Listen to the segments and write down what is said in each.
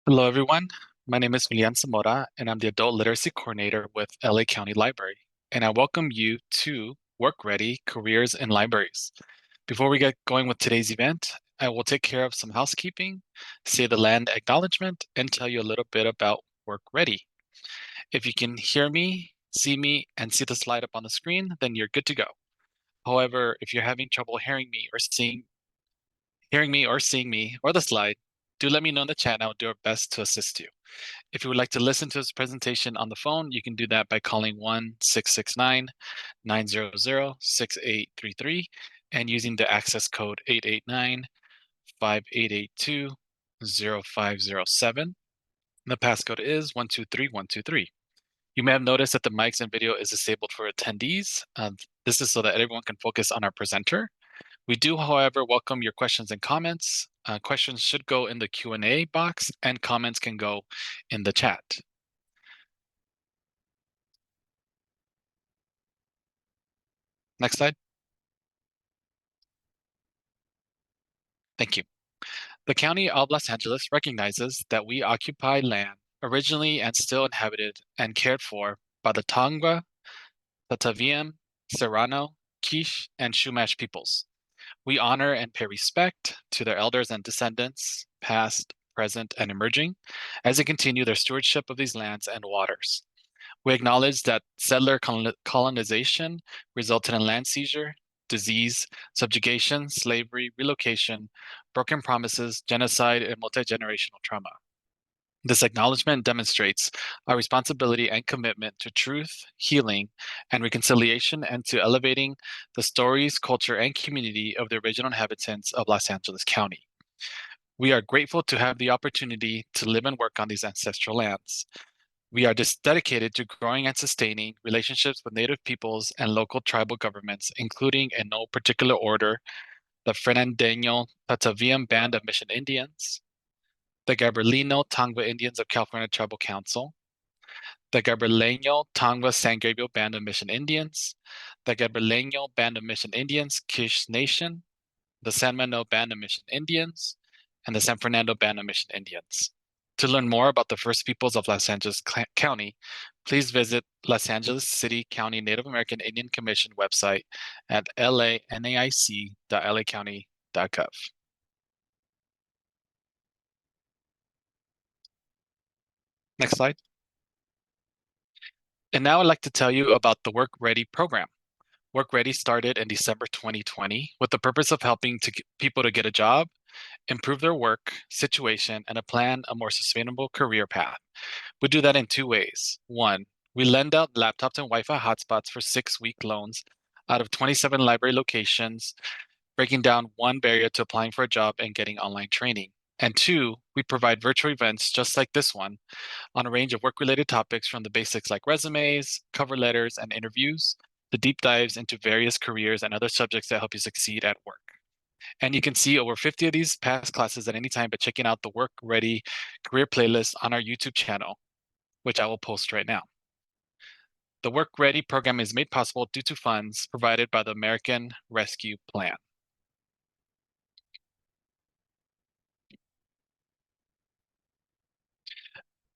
Hello, everyone. My name is Julian Zamora, and I'm the Adult Literacy Coordinator with LA County Library. And I welcome you to Work Ready Careers in Libraries. Before we get going with today's event, I will take care of some housekeeping, say the land acknowledgement, and tell you a little bit about Work Ready. If you can hear me, see me, and see the slide up on the screen, then you're good to go. However, if you're having trouble hearing me or seeing me or the slide, do let me know in the chat and I'll do our best to assist you. If you would like to listen to this presentation on the phone, you can do that by calling 1-669-900-6833 and using the access code 889-5882-0507. The passcode is 123123. You may have noticed that the mics and video is disabled for attendees. This is so that everyone can focus on our presenter. We do, however, welcome your questions and comments. Questions should go in the Q&A box and comments can go in the chat. Next slide. Thank you. The County of Los Angeles recognizes that we occupy land originally and still inhabited and cared for by the Tongva, Tataviam, Serrano, Quiche, and Chumash peoples. We honor and pay respect to their elders and descendants, past, present, and emerging, as they continue their stewardship of these lands and waters. We acknowledge that settler colonization resulted in land seizure, disease, subjugation, slavery, relocation, broken promises, genocide, and multi-generational trauma. This acknowledgement demonstrates our responsibility and commitment to truth, healing, and reconciliation, and to elevating the stories, culture, and community of the original inhabitants of Los Angeles County. We are grateful to have the opportunity to live and work on these ancestral lands. We are just dedicated to growing and sustaining relationships with Native peoples and local tribal governments, including, in no particular order, the Fernandino Tataviam Band of Mission Indians, the Gabrielino Tongva Indians of California Tribal Council, the Gabrielino Tongva San Gabriel Band of Mission Indians, the Gabrielino Band of Mission Indians, Quiche Nation, the San Manuel Band of Mission Indians, and the San Fernando Band of Mission Indians. To learn more about the First Peoples of Los Angeles County, please visit Los Angeles City County Native American Indian Commission website at lanaic.lacounty.gov. Next slide. And now I'd like to tell you about the Work Ready program. Work Ready started in December 2020 with the purpose of helping people to get a job, improve their work situation, and plan a more sustainable career path. We do that in two ways. One, we lend out laptops and Wi-Fi hotspots for 6-week loans out of 27 library locations, breaking down one barrier to applying for a job and getting online training. And two, we provide virtual events just like this one on a range of work-related topics from the basics like resumes, cover letters, and interviews, to deep dives into various careers and other subjects that help you succeed at work. And you can see over 50 of these past classes at any time by checking out the Work Ready career playlist on our YouTube channel, which I will post right now. The Work Ready program is made possible due to funds provided by the American Rescue Plan.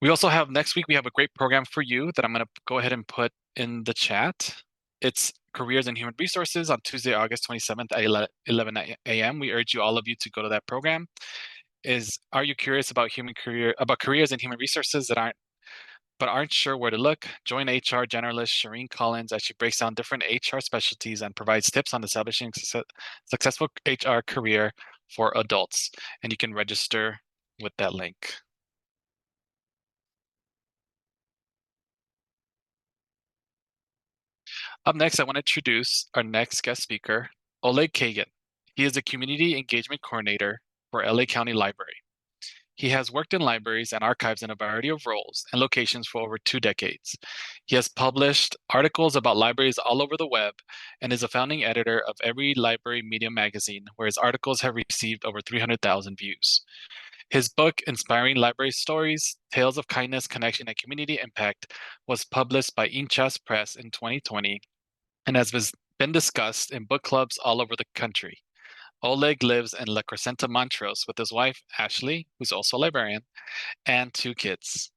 We also have next week, we have a great program for you that I'm going to go ahead and put in the chat. It's Careers in Human Resources on Tuesday, August 27th at 11 a.m. We urge all of you to go to that program. Are you curious about careers in human resources that aren't sure where to look? Join HR generalist Shireen Collins as she breaks down different HR specialties and provides tips on establishing successful HR career for adults. And you can register with that link. Up next, I want to introduce our next guest speaker, Oleg Kagan. He is a community engagement coordinator for LA County Library. He has worked in libraries and archives in a variety of roles and locations for over 2 decades. He has published articles about libraries all over the web and is a founding editor of Every Library Media magazine, where his articles have received over 300,000 views. His book, Inspiring Library Stories, Tales of Kindness, Connection, and Community Impact, was published by Inchas Press in 2020 and has been discussed in book clubs all over the country. Oleg lives in La Crescenta, Montrose with his wife, Ashley, who's also a librarian, and two kids.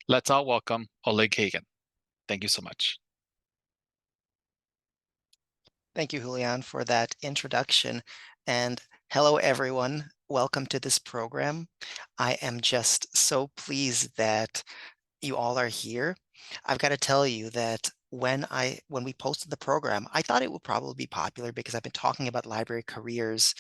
Let's all welcome Oleg Hagen. Thank you so much. Thank you, Julian, for that introduction. And hello, everyone. Welcome to this program. I am just so pleased that you all are here. I've got to tell you that when we posted the program, I thought it would probably be popular because I've been talking about library careers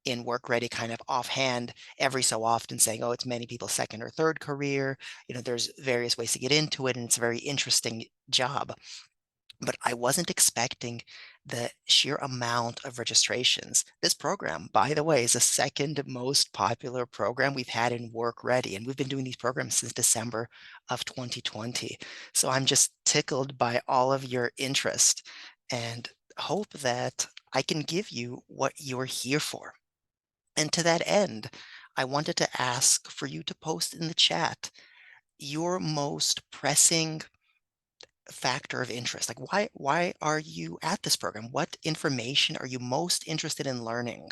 in Work Ready kind of offhand every so often, saying, oh, it's many people's second or third career. There's various ways to get into it, and it's a very interesting job. But I wasn't expecting the sheer amount of registrations. This program, by the way, is the second most popular program we've had in Work Ready, and we've been doing these programs since December of 2020. So I'm just tickled by all of your interest and hope that I can give you what you're here for. And to that end, I wanted to ask for you to post in the chat your most pressing factor of interest. Like, why are you at this program? What information are you most interested in learning?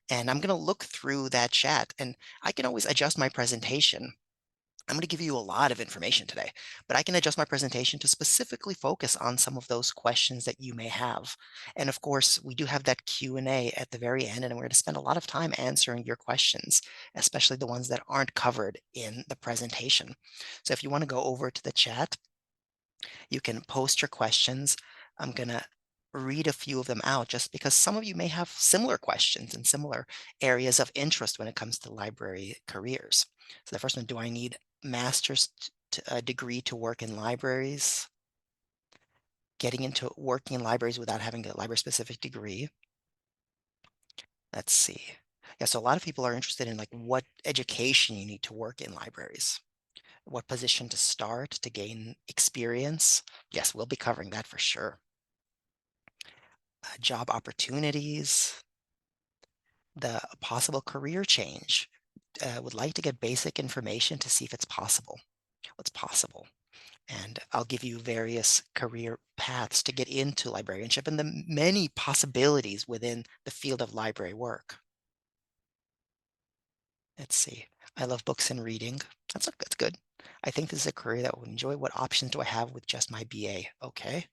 And I'm going to look through that chat, and I can always adjust my presentation. I'm going to give you a lot of information today, but I can adjust my presentation to specifically focus on some of those questions that you may have. And of course, we do have that Q&A at the very end, and we're going to spend a lot of time answering your questions, especially the ones that aren't covered in the presentation. So if you want to go over to the chat, you can post your questions. I'm going to read a few of them out just because some of you may have similar questions and similar areas of interest when it comes to library careers. So the first one, do I need master's degree to work in libraries? Getting into working in libraries without having a library specific degree. Let's see. Yeah, so a lot of people are interested in like what education you need to work in libraries. What position to start to gain experience? Yes, we'll be covering that for sure. Job opportunities, the possible career change. Would like to get basic information to see if it's possible, what's possible. And I'll give you various career paths to get into librarianship and the many possibilities within the field of library work. Let's see. I love books and reading. That's good. I think this is a career that I would enjoy. What options do I have with just my BA? Okay,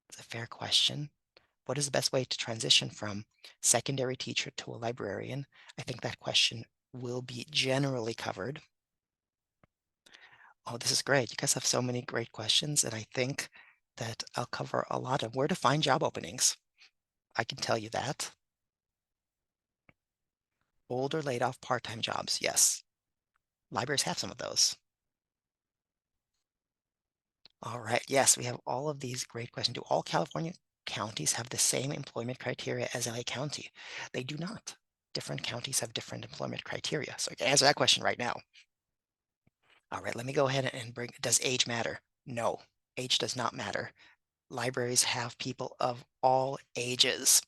it's a fair question. What is the best way to transition from secondary teacher to a librarian? I think that question will be generally covered. Oh, this is great. You guys have so many great questions, and I think that I'll cover a lot of where to find job openings. I can tell you that. Older laid off part-time jobs. Yes, libraries have some of those. All right. Yes, we have all of these great questions. Do all California counties have the same employment criteria as LA County? They do not. Different counties have different employment criteria. So I can answer that question right now. All right, let me go ahead and bring, does age matter? No, age does not matter. Libraries have people of all ages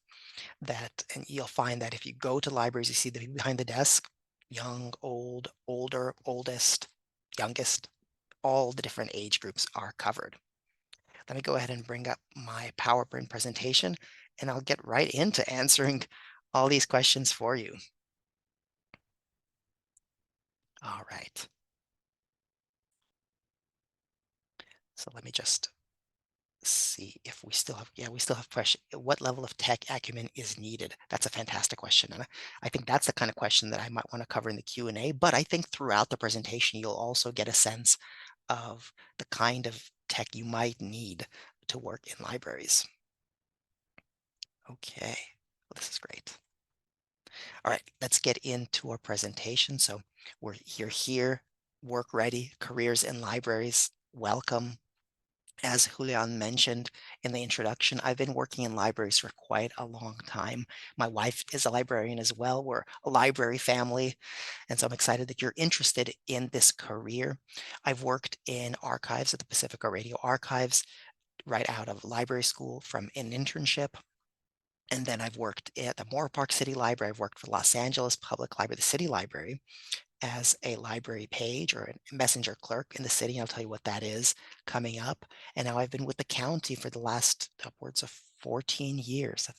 and you'll find that if you go to libraries, you see the people behind the desk, young, old, older, oldest, youngest, all the different age groups are covered. Let me go ahead and bring up my PowerPoint presentation, and I'll get right into answering all these questions for you. All right. So let me just see if we still have, yeah, we still have question. What level of tech acumen is needed? That's a fantastic question. And I think that's the kind of question that I might want to cover in the Q&A, but I think throughout the presentation, you'll also get a sense of the kind of tech you might need to work in libraries. Okay, well, this is great. All right, let's get into our presentation. So you're here, Work Ready, careers in libraries. Welcome. As Julian mentioned in the introduction, I've been working in libraries for quite a long time. My wife is a librarian as well. We're a library family. And so I'm excited that you're interested in this career. I've worked in archives at the Pacifica Radio Archives right out of library school from an internship. And then I've worked at the Moore Park City Library. I've worked for Los Angeles Public Library, the city library, as a library page or a messenger clerk in the city. I'll tell you what that is coming up. And now I've been with the county for the last upwards of 14 years.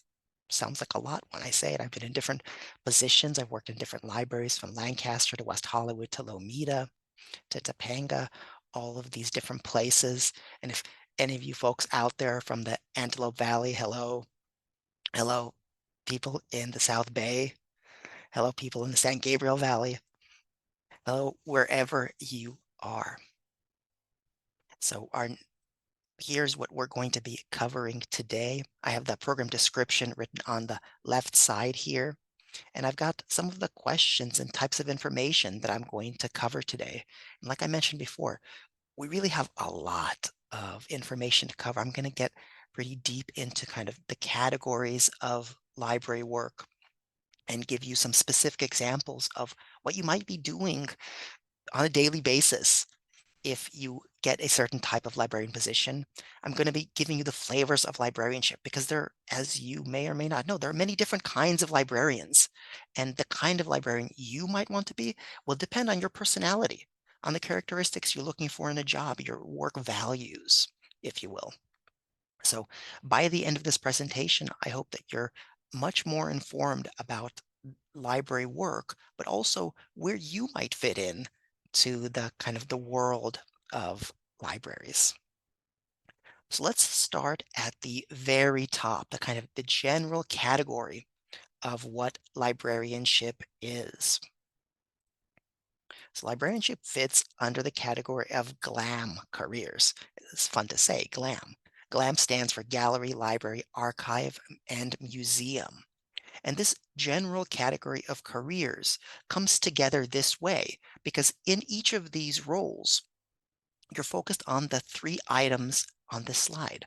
sounds like a lot when I say it. I've been in different positions. I've worked in different libraries from Lancaster to West Hollywood to Lomita to Topanga, all of these different places. And if any of you folks out there from the Antelope Valley, hello, hello, people in the South Bay, hello, people in the San Gabriel Valley, hello, wherever you are. So here's what we're going to be covering today. I have the program description written on the left side here, and I've got some of the questions and types of information that I'm going to cover today. And like I mentioned before, we really have a lot of information to cover. I'm going to get pretty deep into kind of the categories of library work and give you some specific examples of what you might be doing on a daily basis if you get a certain type of librarian position. I'm going to be giving you the flavors of librarianship because there, as you may or may not know, there are many different kinds of librarians. And the kind of librarian you might want to be will depend on your personality, on the characteristics you're looking for in a job, your work values, if you will. So by the end of this presentation, I hope that you're much more informed about library work, but also where you might fit in to the kind of the world of libraries. So let's start at the very top, the kind of the general category of what librarianship is. So librarianship fits under the category of GLAM careers. It's fun to say, GLAM. GLAM stands for Gallery, Library, Archive, and Museum. And this general category of careers comes together this way because in each of these roles, you're focused on the three items on this slide.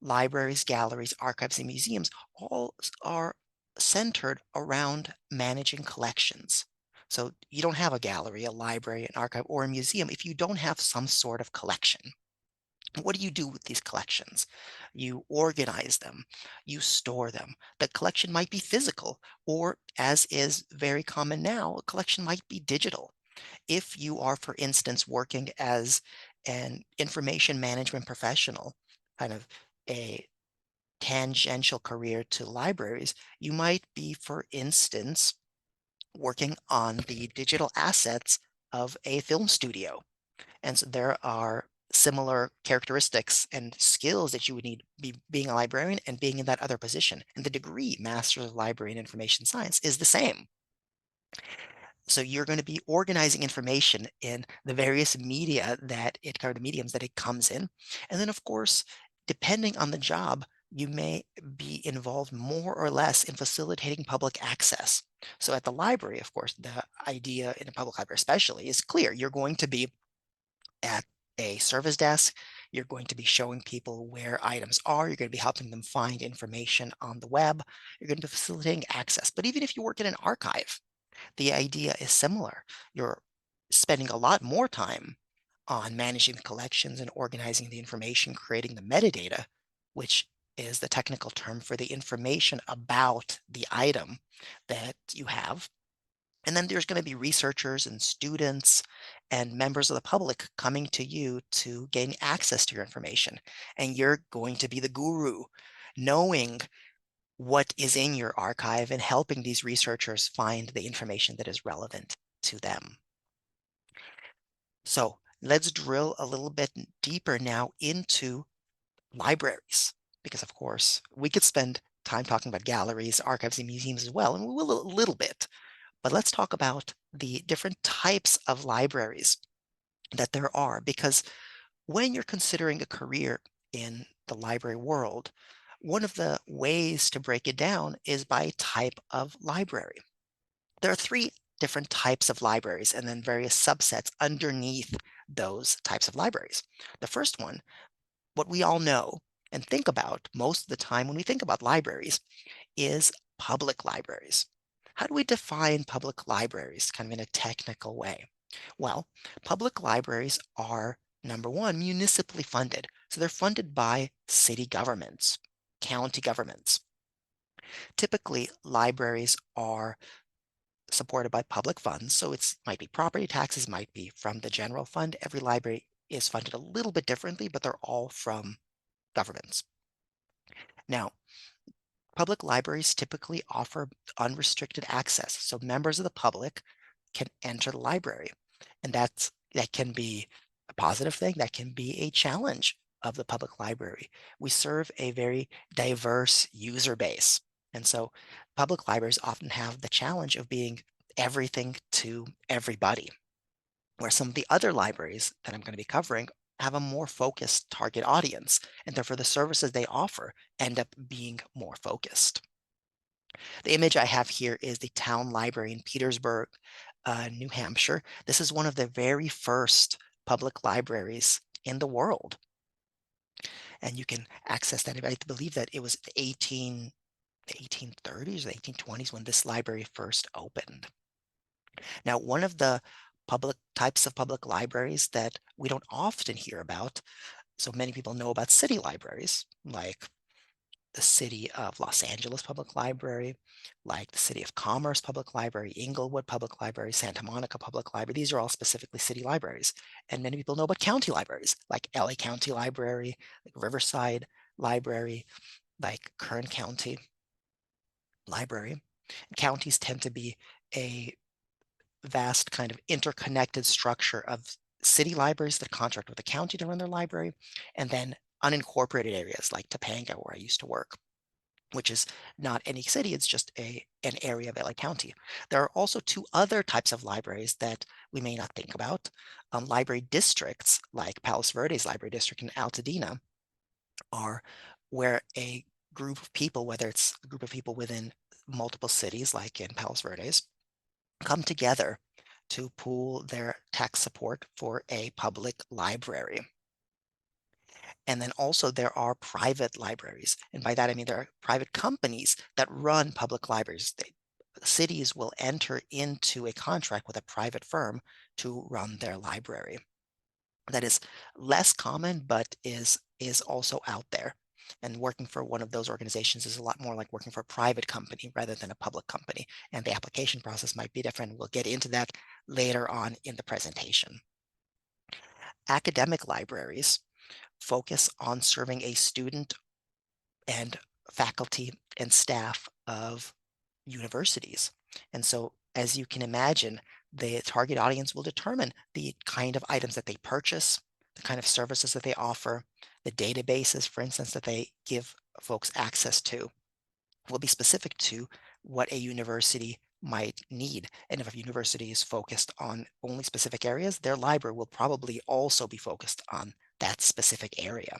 Libraries, galleries, archives, and museums all are centered around managing collections. So you don't have a gallery, a library, an archive, or a museum if you don't have some sort of collection. What do you do with these collections? You organize them, you store them. The collection might be physical, or as is very common now, a collection might be digital. If you are, for instance, working as an information management professional, kind of a tangential career to libraries, you might be, for instance, working on the digital assets of a film studio. And so there are similar characteristics and skills that you would need be being a librarian and being in that other position. And the degree, Master of Library and Information Science, is the same. So you're going to be organizing information in the various media that it kind of the mediums that it comes in. And then of course, depending on the job, you may be involved more or less in facilitating public access. So at the library, of course, the idea in a public library especially is clear. You're going to be at a service desk. You're going to be showing people where items are. You're going to be helping them find information on the web. You're going to be facilitating access. But even if you work in an archive, the idea is similar. You're spending a lot more time on managing the collections and organizing the information, creating the metadata, which is the technical term for the information about the item that you have. And then there's going to be researchers and students and members of the public coming to you to gain access to your information. And you're going to be the guru, knowing what is in your archive and helping these researchers find the information that is relevant to them. So let's drill a little bit deeper now into libraries, because of course we could spend time talking about galleries, archives, and museums as well, and we will a little bit. But let's talk about the different types of libraries that there are, because when you're considering a career in the library world, one of the ways to break it down is by type of library. There are three different types of libraries and then various subsets underneath those types of libraries. The first one, what we all know and think about most of the time when we think about libraries, is public libraries. How do we define public libraries kind of in a technical way? Well, public libraries are, number one, municipally funded. So they're funded by city governments, county governments. Typically, libraries are supported by public funds. So it's might be property taxes, might be from the general fund. Every library is funded a little bit differently, but they're all from governments. Now, Public libraries typically offer unrestricted access, so members of the public can enter the library. And that can be a positive thing, that can be a challenge of the public library. We serve a very diverse user base. And so public libraries often have the challenge of being everything to everybody, where some of the other libraries that I'm going to be covering have a more focused target audience, and therefore the services they offer end up being more focused. The image I have here is the town library in Petersburg, New Hampshire. This is one of the very first public libraries in the world, and you can access that. I believe that it was the 1830s, the 1820s when this library first opened. Now, one of the public types of public libraries that we don't often hear about, so many people know about city libraries, like the City of Los Angeles Public Library, like the City of Commerce Public Library, Inglewood Public Library, Santa Monica Public Library. These are all specifically city libraries. And many people know about county libraries, like LA County Library, like Riverside Library, like Kern County Library. Counties tend to be a vast kind of interconnected structure of city libraries that contract with the county to run their library, and then unincorporated areas like Topanga, where I used to work, which is not any city, it's just an area of LA County. There are also two other types of libraries that we may not think about. Library districts, like Palos Verdes Library District in Altadena, are where a group of people, whether it's a group of people within multiple cities, like in Palos Verdes, come together to pool their tax support for a public library. And then also there are private libraries. And by that, I mean there are private companies that run public libraries. Cities will enter into a contract with a private firm to run their library. That is less common, but is also out there. And working for one of those organizations is a lot more like working for a private company rather than a public company. And the application process might be different. We'll get into that later on in the presentation. Academic libraries focus on serving a student and faculty and staff of universities. And so, as you can imagine, the target audience will determine the kind of items that they purchase, the kind of services that they offer, the databases, for instance, that they give folks access to will be specific to what a university might need. And if a university is focused on only specific areas, their library will probably also be focused on that specific area.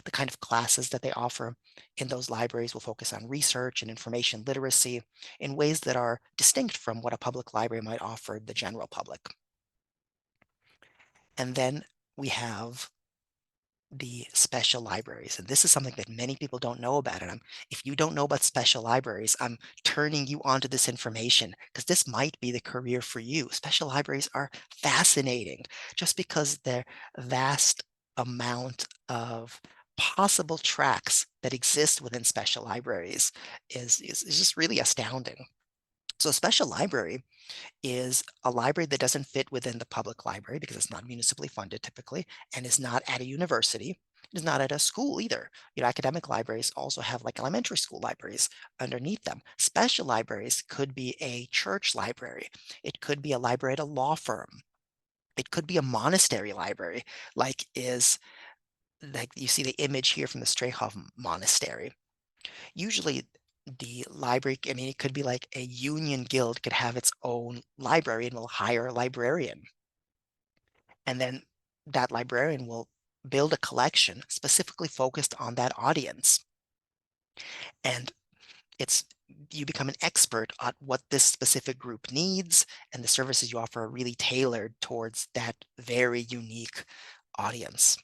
The kind of classes that they offer in those libraries will focus on research and information literacy in ways that are distinct from what a public library might offer the general public. And then we have the special libraries. And this is something that many people don't know about. And if you don't know about special libraries, I'm turning you onto this information because this might be the career for you. Special libraries are fascinating just because their vast amount of possible tracks that exist within special libraries is just really astounding. So a special library is a library that doesn't fit within the public library because it's not municipally funded typically, and is not at a university. It is not at a school either. Academic libraries also have like elementary school libraries underneath them. Special libraries could be a church library. It could be a library at a law firm. It could be a monastery library, like you see the image here from the Strahov Monastery. Usually the library, I mean, it could be like a union guild could have its own library and will hire a librarian. And then that librarian will build a collection specifically focused on that audience. And it's you become an expert at what this specific group needs, and the services you offer are really tailored towards that very unique audience.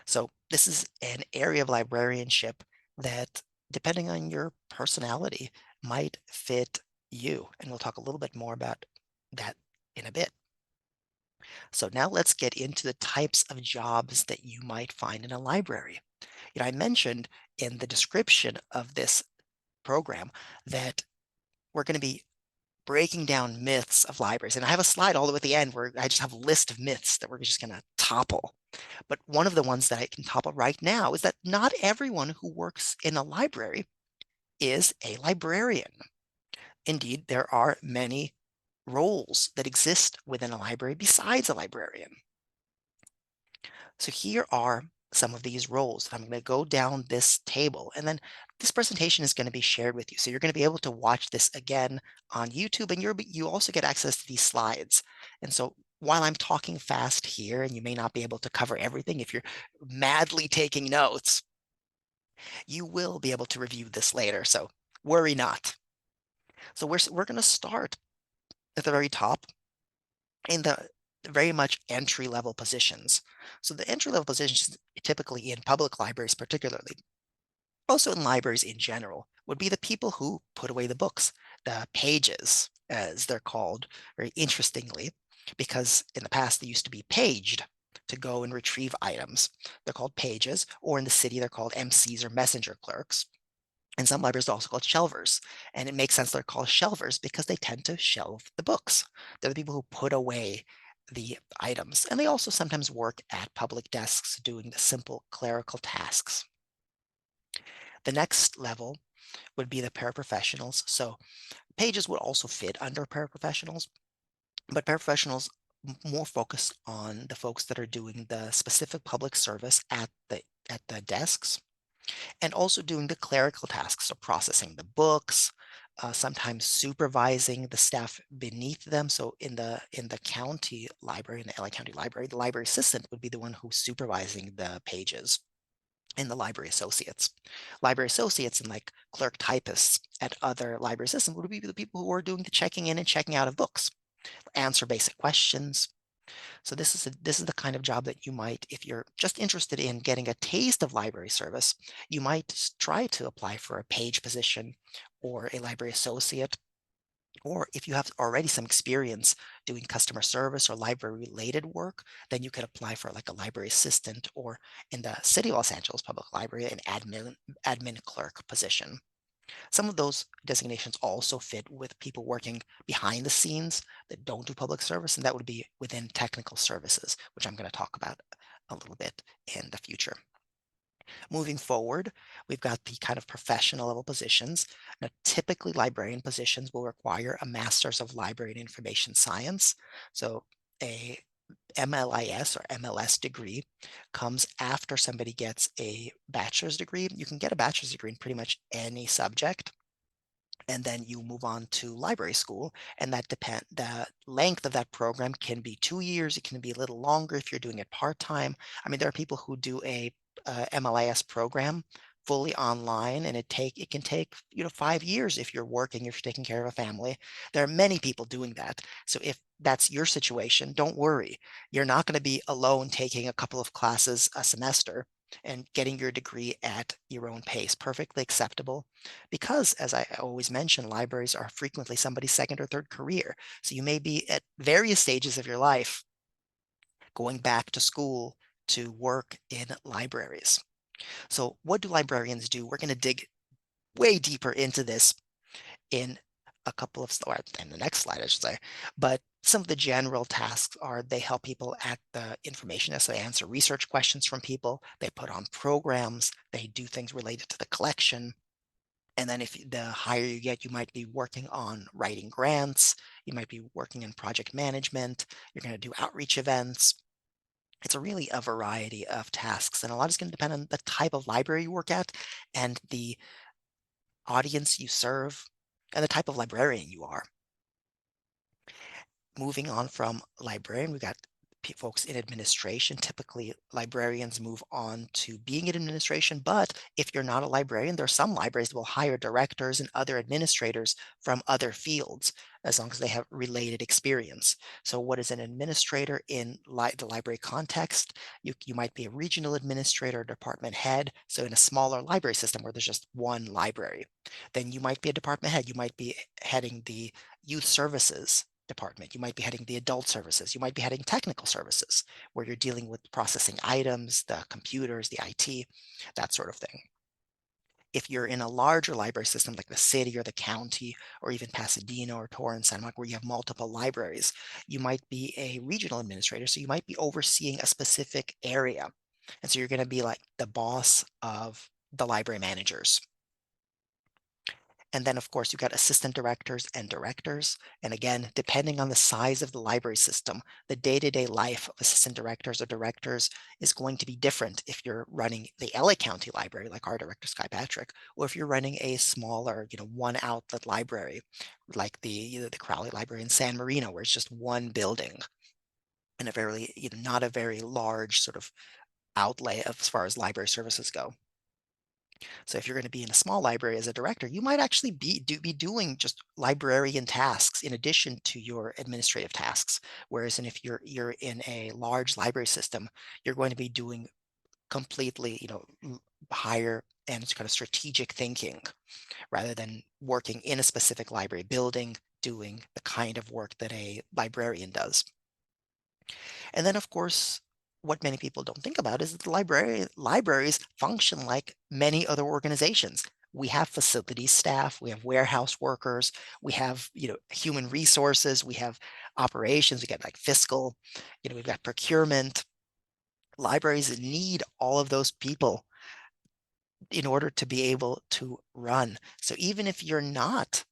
So this is an area of librarianship that, depending on your personality, might fit you. And we'll talk a little bit more about that in a bit. So now let's get into the types of jobs that you might find in a library. I mentioned in the description of this program that we're going to be breaking down myths of libraries. And I have a slide all the way at the end where I just have a list of myths that we're just going to topple. But one of the ones that I can topple right now is that not everyone who works in a library is a librarian. Indeed, there are many roles that exist within a library besides a librarian. So here are some of these roles. I'm going to go down this table, and then this presentation is going to be shared with you. So you're going to be able to watch this again on YouTube, and you also get access to these slides. And so while I'm talking fast here, and you may not be able to cover everything, if you're madly taking notes, you will be able to review this later. So worry not. So we're going to start at the very top in the very much entry level positions. So the entry level positions, typically in public libraries particularly, also in libraries in general, would be the people who put away the books, the pages, as they're called, very interestingly, because in the past they used to be paged to go and retrieve items. They're called pages, or in the city they're called MCs or messenger clerks. And some libraries are also called shelvers. And it makes sense they're called shelvers because they tend to shelve the books. They're the people who put away the items. And they also sometimes work at public desks doing the simple clerical tasks. The next level would be the paraprofessionals. So pages would also fit under paraprofessionals, but paraprofessionals more focus on the folks that are doing the specific public service at the desks, and also doing the clerical tasks of processing the books, sometimes supervising the staff beneath them. So in the county library, in the LA County Library, the library assistant would be the one who's supervising the pages, and the library associates. Library associates and like clerk typists at other library systems would be the people who are doing the checking in and checking out of books, answer basic questions. So this is the kind of job that you might, if you're just interested in getting a taste of library service, you might try to apply for a page position or a library associate. Or if you have already some experience doing customer service or library related work, then you could apply for like a library assistant, or in the City of Los Angeles Public Library, an admin clerk position. Some of those designations also fit with people working behind the scenes that don't do public service, and that would be within technical services, which I'm going to talk about a little bit in the future. Moving forward, we've got the kind of professional level positions. Now, typically, librarian positions will require a Master's of Library and Information Science. So a MLIS or MLS degree comes after somebody gets a bachelor's degree. You can get a bachelor's degree in pretty much any subject, and then you move on to library school, and the length of that program can be 2 years. It can be a little longer if you're doing it part-time. I mean, there are people who do a MLIS program fully online, and it can take 5 years if you're working, if you're taking care of a family. There are many people doing that. So if that's your situation, don't worry. You're not going to be alone taking a couple of classes a semester and getting your degree at your own pace. Perfectly acceptable, because, as I always mention, libraries are frequently somebody's second or third career. So you may be at various stages of your life going back to school to work in libraries. So what do librarians do? We're going to dig way deeper into this in a couple of slides, in the next slide, I should say. But some of the general tasks are they help people at the information desk. They answer research questions from people. They put on programs. They do things related to the collection. And then if the higher you get, you might be working on writing grants. You might be working in project management. You're going to do outreach events. It's really a variety of tasks, and a lot is going to depend on the type of library you work at, and the audience you serve, and the type of librarian you are. Moving on from librarian, we got folks in administration. Typically, librarians move on to being in administration, but if you're not a librarian, there are some libraries that will hire directors and other administrators from other fields, as long as they have related experience. So what is an administrator in the library context? You might be a regional administrator, department head. So in a smaller library system where there's just one library, then you might be a department head. You might be heading the youth services department. You might be heading the adult services. You might be heading technical services, where you're dealing with processing items, the computers, the IT, that sort of thing. If you're in a larger library system like the city or the county, or even Pasadena or Torrance, Santa Monica, where you have multiple libraries, you might be a regional administrator. So you might be overseeing a specific area. And so you're going to be like the boss of the library managers. And then, of course, you've got assistant directors and directors. And again, depending on the size of the library system, the day-to-day life of assistant directors or directors is going to be different if you're running the LA County Library, like our director, Sky Patrick, or if you're running a smaller, one outlet library, like the Crowley Library in San Marino, where it's just one building and a very, not a very large sort of outlay as far as library services go. So if you're going to be in a small library as a director, you might actually be doing just librarian tasks in addition to your administrative tasks. Whereas if you're in a large library system, you're going to be doing completely, higher and kind of strategic thinking rather than working in a specific library building, doing the kind of work that a librarian does. And then, of course, what many people don't think about is that the libraries function like many other organizations. We have facilities staff, we have warehouse workers, we have, human resources, we have operations, we got like fiscal, we've got procurement. Libraries need all of those people in order to be able to run. So even if you're not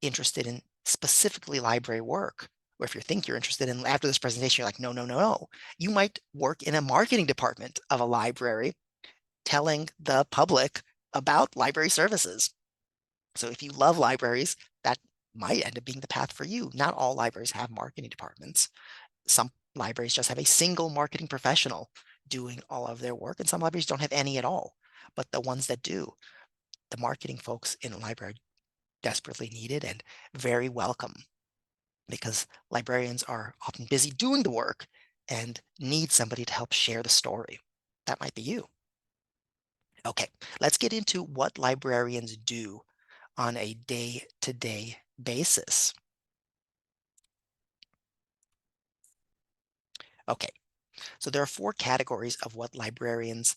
interested in specifically library work, or if you think you're interested in after this presentation, you're like, no, no, no, no. You might work in a marketing department of a library telling the public about library services. So if you love libraries, that might end up being the path for you. Not all libraries have marketing departments. Some libraries just have a single marketing professional doing all of their work, and some libraries don't have any at all. But the ones that do, the marketing folks in a library desperately needed and very welcome because librarians are often busy doing the work and need somebody to help share the story. That might be you. Okay, let's get into what librarians do on a day-to-day basis. Okay, so there are four categories of what librarians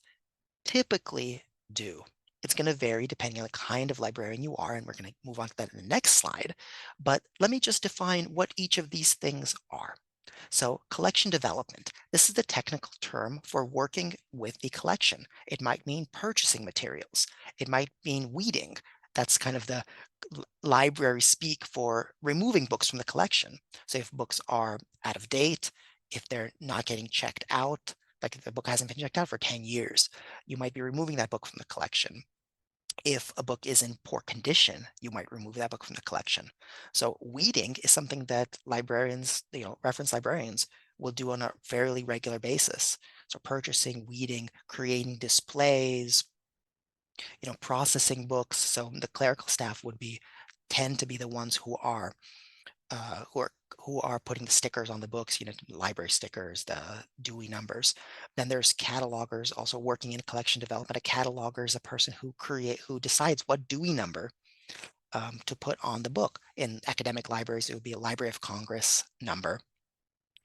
typically do. It's going to vary depending on the kind of librarian you are, and we're going to move on to that in the next slide. But let me just define what each of these things are. So collection development, this is the technical term for working with the collection. It might mean purchasing materials. It might mean weeding. That's kind of the library speak for removing books from the collection. So if books are out of date, if they're not getting checked out, like if the book hasn't been checked out for 10 years, you might be removing that book from the collection. If a book is in poor condition, you might remove that book from the collection. So weeding is something that librarians, reference librarians will do on a fairly regular basis. So purchasing, weeding, creating displays, processing books. So the clerical staff tend to be the ones uh, who are who are putting the stickers on the books, library stickers, the Dewey numbers. Then there's catalogers also working in collection development. A cataloger is a person who decides what Dewey number to put on the book. In academic libraries, it would be a Library of Congress number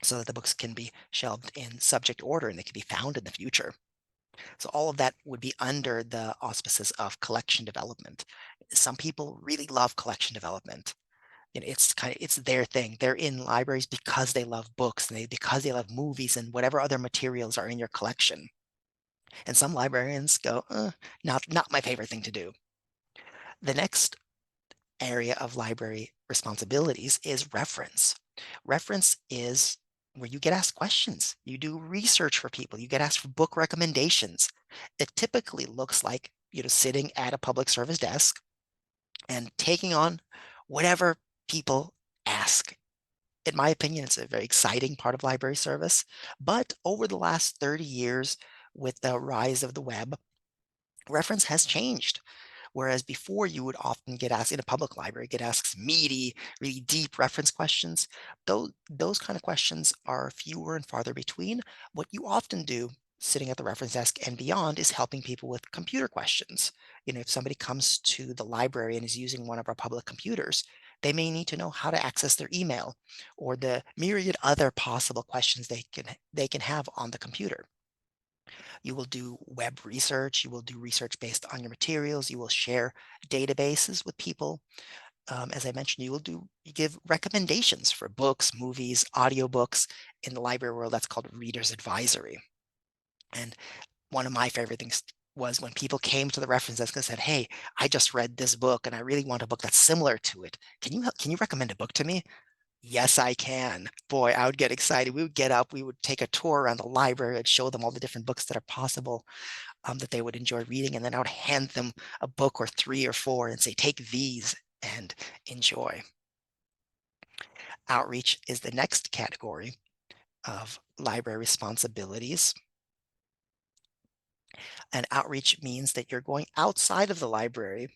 so that the books can be shelved in subject order and they can be found in the future. So all of that would be under the auspices of collection development. Some people really love collection development. It's their thing. They're in libraries because they love books and because they love movies and whatever other materials are in your collection. And some librarians go, not my favorite thing to do. The next area of library responsibilities is reference. Reference is where you get asked questions. You do research for people. You get asked for book recommendations. It typically looks like, sitting at a public service desk and taking on whatever people ask. In my opinion, it's a very exciting part of library service. But over the last 30 years, with the rise of the web, reference has changed. Whereas before you would often get asked in a public library, get asked meaty, really deep reference questions. Those kind of questions are fewer and farther between. What you often do sitting at the reference desk and beyond is helping people with computer questions. If somebody comes to the library and is using one of our public computers, they may need to know how to access their email or the myriad other possible questions they can have on the computer. You will do web research. You will do research based on your materials. You will share databases with people. As I mentioned, you give recommendations for books, movies, audiobooks. In the library world, that's called reader's advisory. And one of my favorite things was when people came to the reference desk and said, "Hey, I just read this book and I really want a book that's similar to it. Can you recommend a book to me?" Yes, I can. Boy, I would get excited. We would get up, we would take a tour around the library, I'd show them all the different books that are possible, that they would enjoy reading, and then I would hand them a book or 3 or 4 and say, "Take these and enjoy." Outreach is the next category of library responsibilities. And outreach means that you're going outside of the library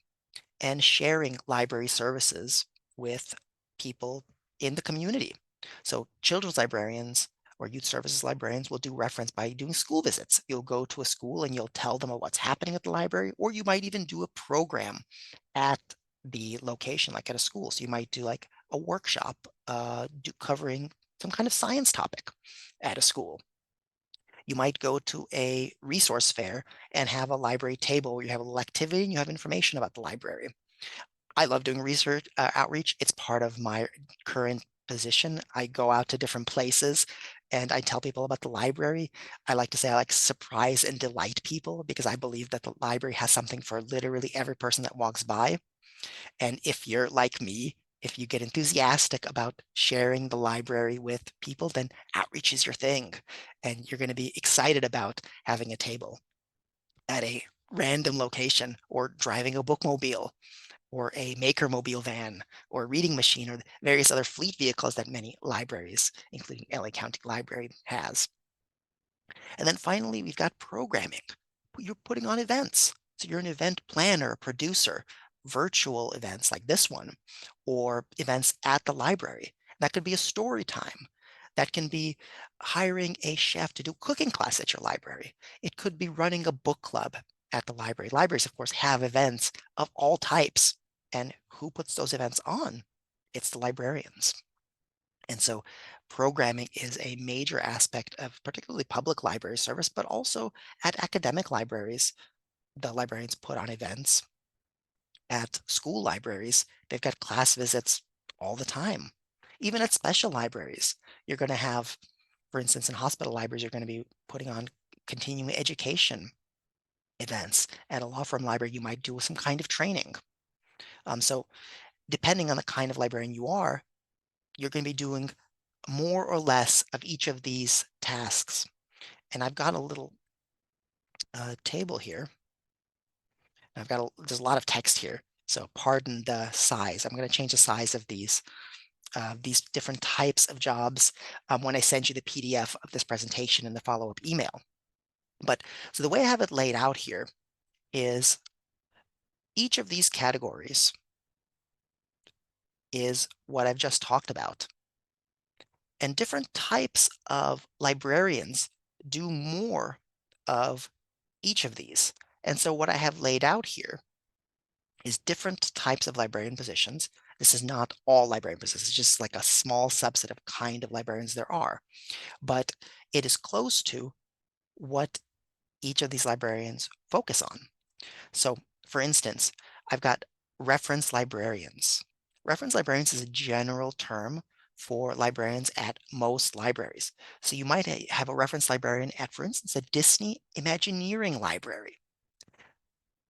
and sharing library services with people in the community. So children's librarians or youth services librarians will do reference by doing school visits. You'll go to a school and you'll tell them what's happening at the library, or you might even do a program at the location, like at a school. So you might do like a workshop covering some kind of science topic at a school. You might go to a resource fair and have a library table where you have a little activity and you have information about the library. I love doing research outreach. It's part of my current position. I go out to different places and I tell people about the library. I like to say I like surprise and delight people because I believe that the library has something for literally every person that walks by. And if you're like me, if you get enthusiastic about sharing the library with people, then outreach is your thing. And you're going to be excited about having a table at a random location or driving a bookmobile or a maker mobile van or a reading machine or various other fleet vehicles that many libraries, including LA County Library, has. And then finally, we've got programming. You're putting on events. So you're an event planner, a producer, virtual events like this one, or events at the library. That could be a story time. That can be hiring a chef to do a cooking class at your library. It could be running a book club at the library. Libraries, of course, have events of all types. And who puts those events on? It's the librarians. And so programming is a major aspect of particularly public library service, but also at academic libraries. The librarians put on events. At school libraries, they've got class visits all the time. Even at special libraries, you're going to have, for instance, in hospital libraries, you're going to be putting on continuing education events. At a law firm library, you might do some kind of training. So depending on the kind of librarian you are, you're going to be doing more or less of each of these tasks. And I've got a little table here. There's a lot of text here, so pardon the size. I'm going to change the size of these different types of jobs when I send you the PDF of this presentation in the follow-up email. But so the way I have it laid out here is each of these categories is what I've just talked about. And different types of librarians do more of each of these. And so what I have laid out here is different types of librarian positions. This is not all librarian positions, it's just like a small subset of kind of librarians there are. But it is close to what each of these librarians focus on. So for instance, I've got reference librarians. Reference librarians is a general term for librarians at most libraries. So you might have a reference librarian at, for instance, a Disney Imagineering library.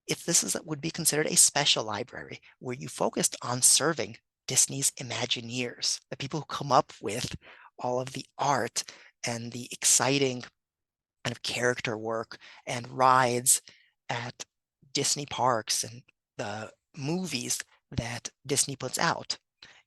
If this would be considered a special library where you focused on serving Disney's Imagineers, the people who come up with all of the art and the exciting kind of character work and rides at Disney parks and the movies that Disney puts out.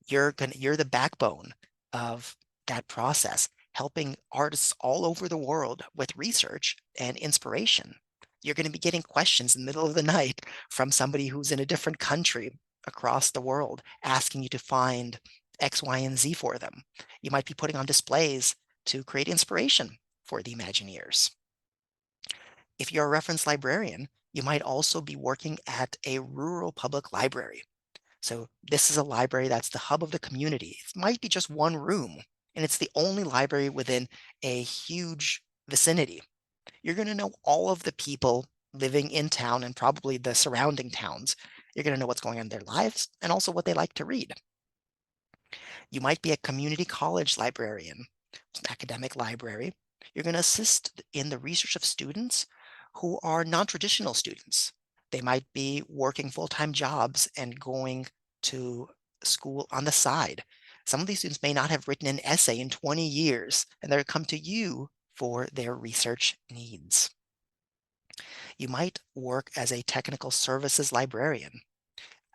You're the backbone of that process, helping artists all over the world with research and inspiration. You're going to be getting questions in the middle of the night from somebody who's in a different country across the world asking you to find X, Y, and Z for them. You might be putting on displays to create inspiration for the Imagineers. If you're a reference librarian, you might also be working at a rural public library. So this is a library that's the hub of the community. It might be just one room, and it's the only library within a huge vicinity. You're going to know all of the people living in town and probably the surrounding towns. You're going to know what's going on in their lives and also what they like to read. You might be a community college librarian, an academic library. You're going to assist in the research of students who are non-traditional students. They might be working full-time jobs and going to school on the side. Some of these students may not have written an essay in 20 years, and they're come to you for their research needs. You might work as a technical services librarian.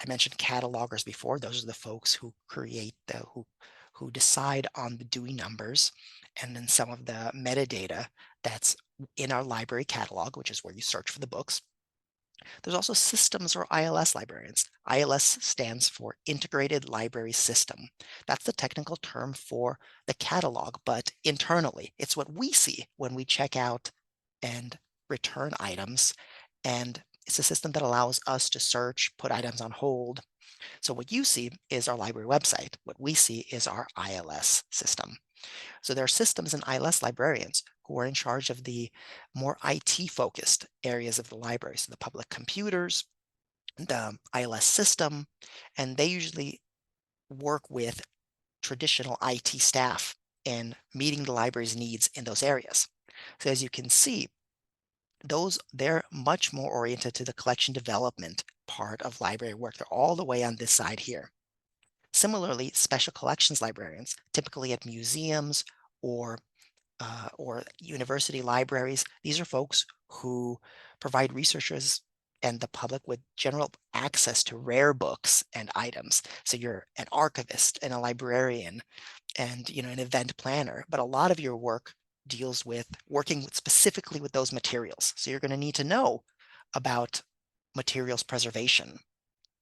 I mentioned catalogers before. Those are the folks who create who decide on the Dewey numbers and then some of the metadata that's in our library catalog, which is where you search for the books. There's also systems or ILS librarians. ILS stands for Integrated Library System. That's the technical term for the catalog, but internally, it's what we see when we check out and return items. And it's a system that allows us to search, put items on hold. So what you see is our library website. What we see is our ILS system. So there are systems and ILS librarians who are in charge of the more IT focused areas of the library. So the public computers, the ILS system, and they usually work with traditional IT staff in meeting the library's needs in those areas. So as you can see, they're much more oriented to the collection development part of library work. They're all the way on this side here. Similarly, special collections librarians, typically at museums or or university libraries. These are folks who provide researchers and the public with general access to rare books and items. So you're an archivist and a librarian and an event planner, but a lot of your work deals with working specifically with those materials. So you're going to need to know about materials preservation,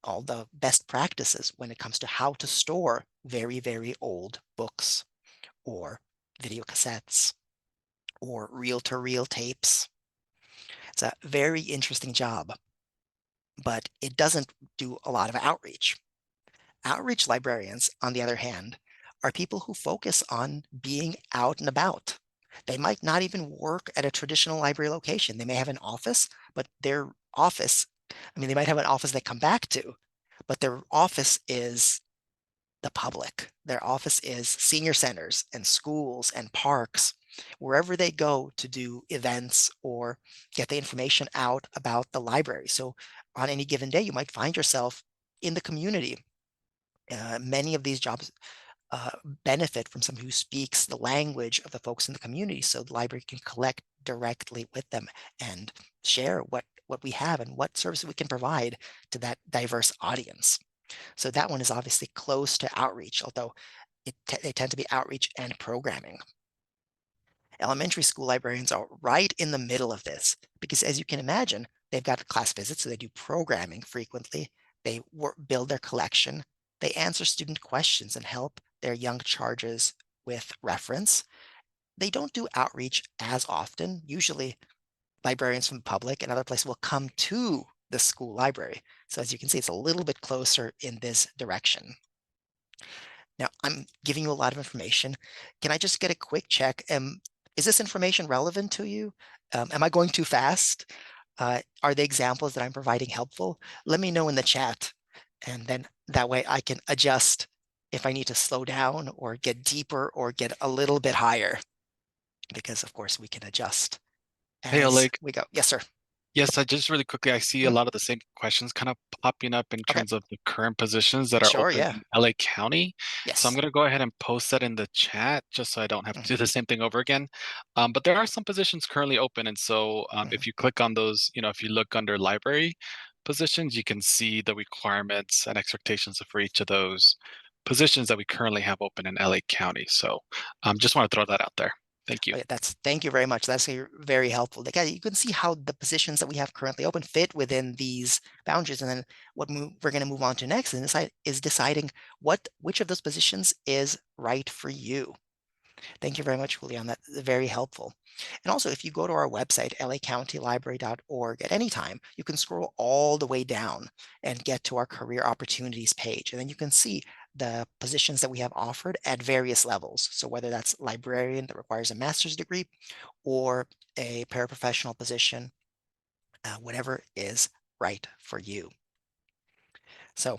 all the best practices when it comes to how to store very, very old books or video cassettes or reel-to-reel tapes. It's a very interesting job, but it doesn't do a lot of outreach. Outreach librarians, on the other hand, are people who focus on being out and about. They might not even work at a traditional library location. They may have an office, but their office, they might have an office they come back to, but their office is the public. Their office is senior centers and schools and parks, wherever they go to do events or get the information out about the library. So on any given day, you might find yourself in the community. Many of these jobs uh, benefit from someone who speaks the language of the folks in the community, so the library can collect directly with them and share what we have and what services we can provide to that diverse audience. So that one is obviously close to outreach, although they tend to be outreach and programming. Elementary school librarians are right in the middle of this because, as you can imagine, they've got class visits, so they do programming frequently. They build their collection. They answer student questions and help their young charges with reference. They don't do outreach as often. Usually, librarians from the public and other places will come to the school library. So as you can see, it's a little bit closer in this direction. Now, I'm giving you a lot of information. Can I just get a quick check? Is this information relevant to you? Am I going too fast? Are the examples that I'm providing helpful? Let me know in the chat, and then that way I can adjust if I need to slow down or get deeper or get a little bit higher, because of course we can adjust Hey, as Oleg. we go. Yes, sir. Yes, I just really quickly, I see a Mhm. lot of the same questions kind of popping up in Okay. terms of the current positions that are Sure. open Yeah. in LA County. So I'm Yes. going to go ahead and post that in the chat just so I don't have to do Mhm, the same thing over again. But there are some positions currently open. And so mhm. if you click on those, if you look under library positions, you can see the requirements and expectations for each of those positions that we currently have open in LA County. So just want to throw that out there. Thank you. Oh, yeah, thank you very much. That's very helpful. Like, yeah, you can see how the positions that we have currently open fit within these boundaries, and then we're going to move on to next and is deciding which of those positions is right for you. Thank you very much, Julian. That's very helpful. And also, if you go to our website, lacountylibrary.org, at any time, you can scroll all the way down and get to our career opportunities page. And then you can see the positions that we have offered at various levels. So whether that's librarian that requires a master's degree or a paraprofessional position, whatever is right for you. So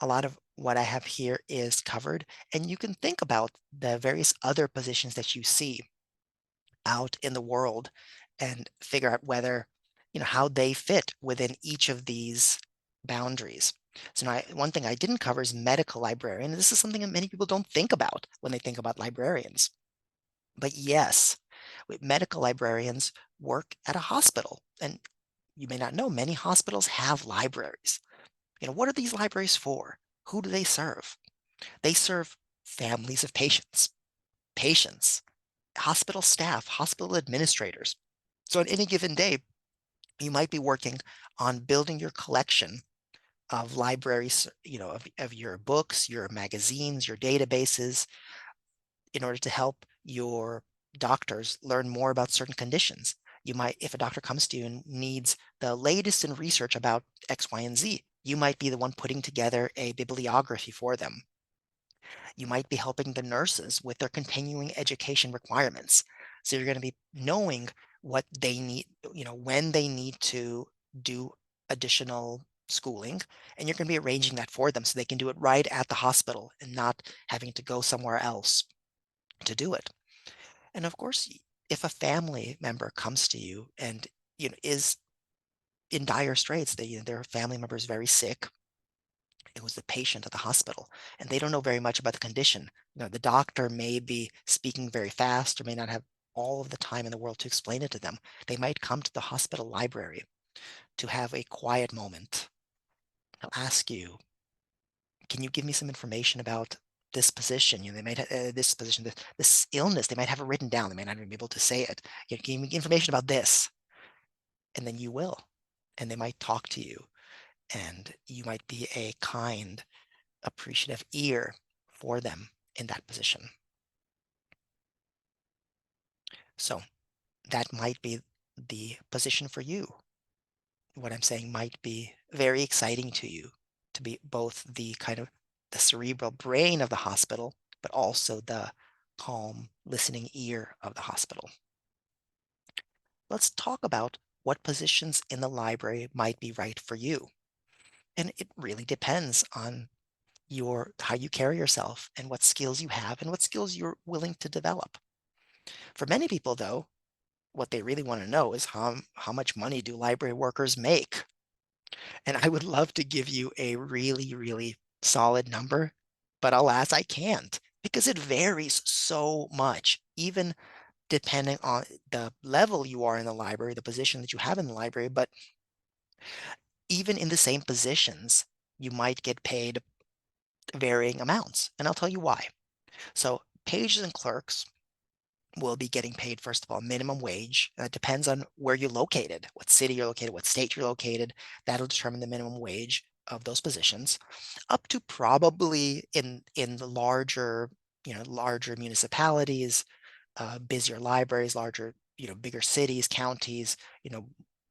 a lot of what I have here is covered, and you can think about the various other positions that you see out in the world and figure out whether how they fit within each of these boundaries. So now, one thing I didn't cover is medical librarian. This is something that many people don't think about when they think about librarians. But yes, medical librarians work at a hospital. And you may not know, many hospitals have libraries. What are these libraries for? Who do they serve? They serve families of patients, hospital staff, hospital administrators. So on any given day, you might be working on building your collection of libraries, of your books, your magazines, your databases, in order to help your doctors learn more about certain conditions. You might, if a doctor comes to you and needs the latest in research about X, Y, and Z, you might be the one putting together a bibliography for them. You might be helping the nurses with their continuing education requirements. So you're going to be knowing what they need, when they need to do additional schooling, and you're going to be arranging that for them so they can do it right at the hospital and not having to go somewhere else to do it. And of course, if a family member comes to you and is in dire straits, their family member is very sick, it was the patient at the hospital, and they don't know very much about the condition. The doctor may be speaking very fast or may not have all of the time in the world to explain it to them. They might come to the hospital library to have a quiet moment. They'll ask you, can you give me some information about this position? They might have this position, this illness. They might have it written down. They might not even be able to say it. Give me information about this, and then you will, and they might talk to you, and you might be a kind, appreciative ear for them in that position. So that might be the position for you. What I'm saying might be very exciting to you, to be both the kind of the cerebral brain of the hospital, but also the calm listening ear of the hospital. Let's talk about what positions in the library might be right for you. And it really depends on how you carry yourself and what skills you have and what skills you're willing to develop. For many people, though, what they really want to know is how much money do library workers make? And I would love to give you a really, really solid number, but alas, I can't because it varies so much, even depending on the level you are in the library, the position that you have in the library. But even in the same positions, you might get paid varying amounts. And I'll tell you why. So, pages and clerks will be getting paid, first of all, minimum wage. It depends on where you're located, what city you're located, what state you're located. That'll determine the minimum wage of those positions, up to probably in the larger municipalities, busier libraries, larger, bigger cities, counties,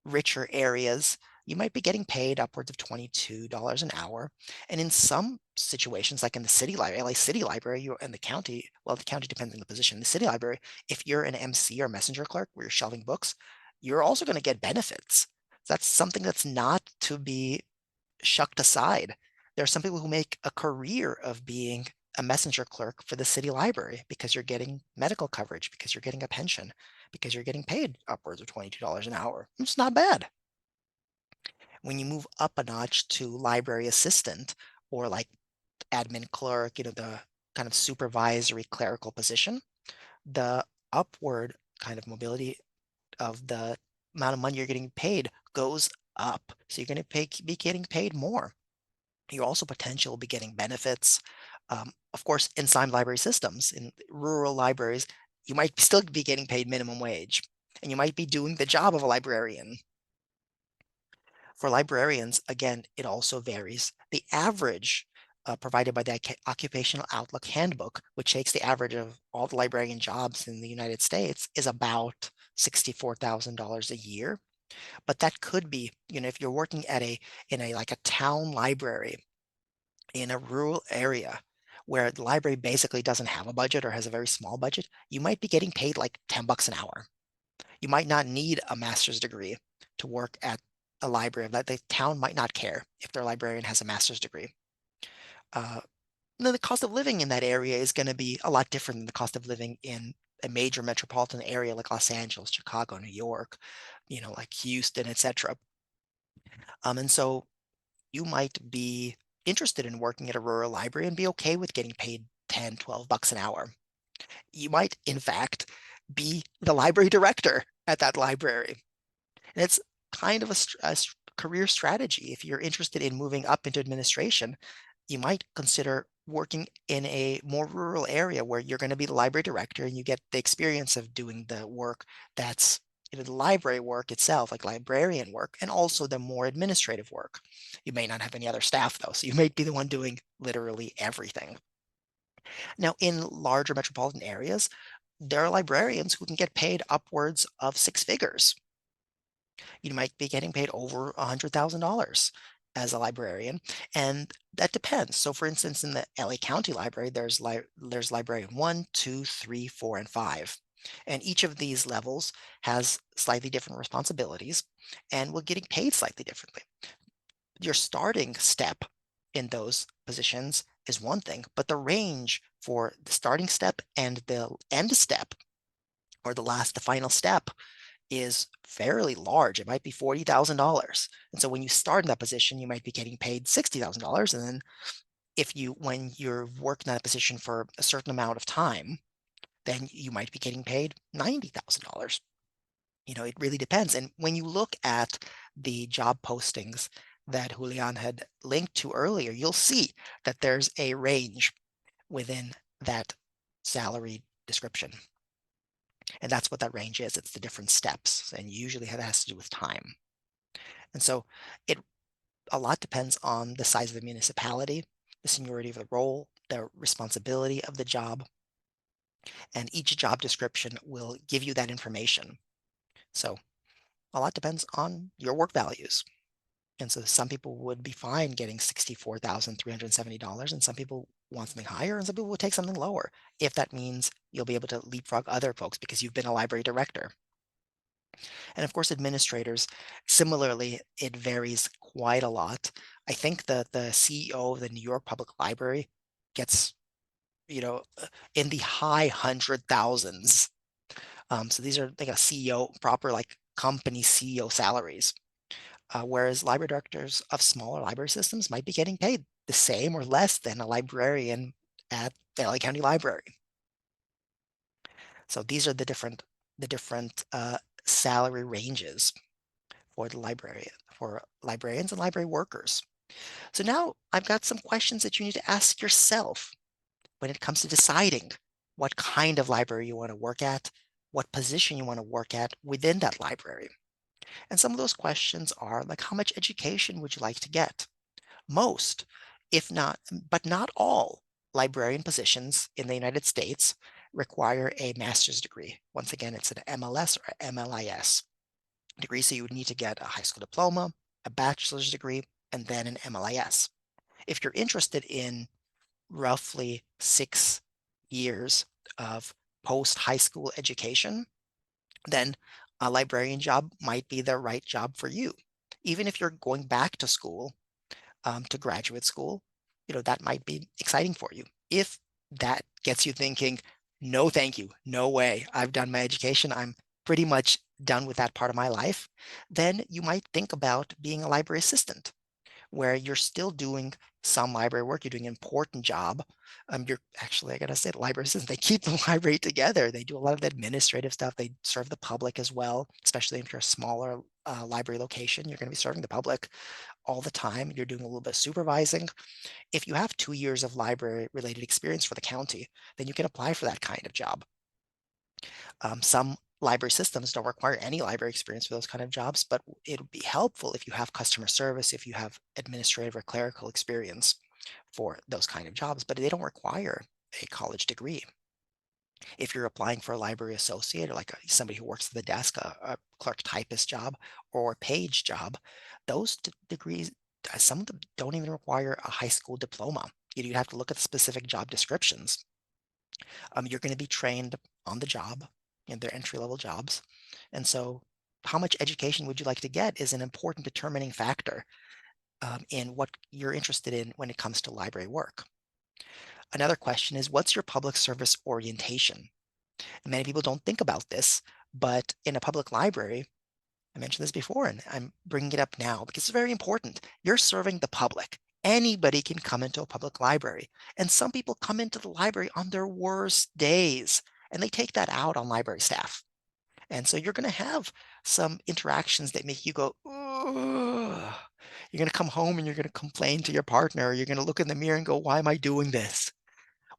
richer areas, you might be getting paid upwards of $22 an hour. And in some situations, like in the city library, LA City Library, you're in the county, well, the county depends on the position. The city library, if you're an MC or messenger clerk where you're shelving books, you're also going to get benefits. That's something that's not to be shucked aside. There are some people who make a career of being a messenger clerk for the city library because you're getting medical coverage, because you're getting a pension, because you're getting paid upwards of $22 an hour. It's not bad. When you move up a notch to library assistant or like admin clerk, the kind of supervisory clerical position, the upward kind of mobility of the amount of money you're getting paid goes up. So you're going to be getting paid more. You also potentially will be getting benefits. Of course, inside library systems, in rural libraries, you might still be getting paid minimum wage, and you might be doing the job of a librarian. For librarians, again, it also varies. The average provided by the Occupational Outlook Handbook, which takes the average of all the librarian jobs in the United States, is about $64,000 a year. But that could be, if you're working in a like a town library in a rural area where the library basically doesn't have a budget or has a very small budget, you might be getting paid like $10 an hour. You might not need a master's degree to work at a library. That the town might not care if their librarian has a master's degree. Uh, then the cost of living in that area is going to be a lot different than the cost of living in a major metropolitan area like Los Angeles, Chicago, New York, like Houston, etc. And so you might be interested in working at a rural library and be okay with getting paid 10, 12 bucks an hour. You might, in fact, be the library director at that library. And it's kind of a career strategy. If you're interested in moving up into administration, you might consider working in a more rural area where you're going to be the library director and you get the experience of doing the work that's the library work itself, like librarian work, and also the more administrative work. You may not have any other staff though, so you may be the one doing literally everything. Now, in larger metropolitan areas, there are librarians who can get paid upwards of six figures. You might be getting paid over $100,000 as a librarian, and that depends. So, for instance, in the LA County Library, there's librarian 1, 2, 3, 4, and 5. And each of these levels has slightly different responsibilities and will getting paid slightly differently. Your starting step in those positions is one thing, but the range for the starting step and the end step, or the final step, is fairly large. It might be $40,000. And so when you start in that position, you might be getting paid $60,000. And then when you're working in that position for a certain amount of time, then you might be getting paid $90,000. It really depends. And when you look at the job postings that Julian had linked to earlier, you'll see that there's a range within that salary description. And that's what that range is. It's the different steps. And usually that has to do with time. And so it a lot depends on the size of the municipality, the seniority of the role, the responsibility of the job, and each job description will give you that information. So a lot depends on your work values. And so some people would be fine getting $64,370, and some people want something higher, and some people would take something lower if that means you'll be able to leapfrog other folks because you've been a library director. And of course, administrators, similarly, it varies quite a lot. I think the CEO of the New York Public Library gets, in the high hundred thousands. So these are like a CEO, proper like company CEO salaries. Whereas library directors of smaller library systems might be getting paid the same or less than a librarian at the LA County Library. So these are the different salary ranges for librarians and library workers. So now I've got some questions that you need to ask yourself when it comes to deciding what kind of library you want to work at, what position you want to work at within that library. And some of those questions are like, how much education would you like to get? Most, if not, but not all, librarian positions in the United States require a master's degree. Once again, it's an MLS or MLIS degree, so you would need to get a high school diploma, a bachelor's degree, and then an MLIS. If you're interested in roughly 6 years of post-high school education, then a librarian job might be the right job for you. Even if you're going back to school, to graduate school, that might be exciting for you. If that gets you thinking, no, thank you, no way, I've done my education, I'm pretty much done with that part of my life, then you might think about being a library assistant, where you're still doing some library work, you're doing an important job. You're actually, I gotta say, the library assistants, they keep the library together. They do a lot of the administrative stuff. They serve the public as well, especially if you're a smaller library location. You're gonna be serving the public all the time. You're doing a little bit of supervising. If you have 2 years of library related experience for the county, then you can apply for that kind of job. Some library systems don't require any library experience for those kind of jobs, but it would be helpful if you have customer service, if you have administrative or clerical experience for those kind of jobs, but they don't require a college degree. If you're applying for a library associate or like somebody who works at the desk, a clerk typist job or a page job, those degrees, some of them don't even require a high school diploma. You have to look at the specific job descriptions. You're going to be trained on the job in their entry-level jobs. And so how much education would you like to get is an important determining factor in what you're interested in when it comes to library work. Another question is, what's your public service orientation? And many people don't think about this, but in a public library, I mentioned this before, and I'm bringing it up now because it's very important. You're serving the public. Anybody can come into a public library. And some people come into the library on their worst days, and they take that out on library staff. And so you're going to have some interactions that make you go, "Ugh." You're going to come home and you're going to complain to your partner. Or you're going to look in the mirror and go, why am I doing this?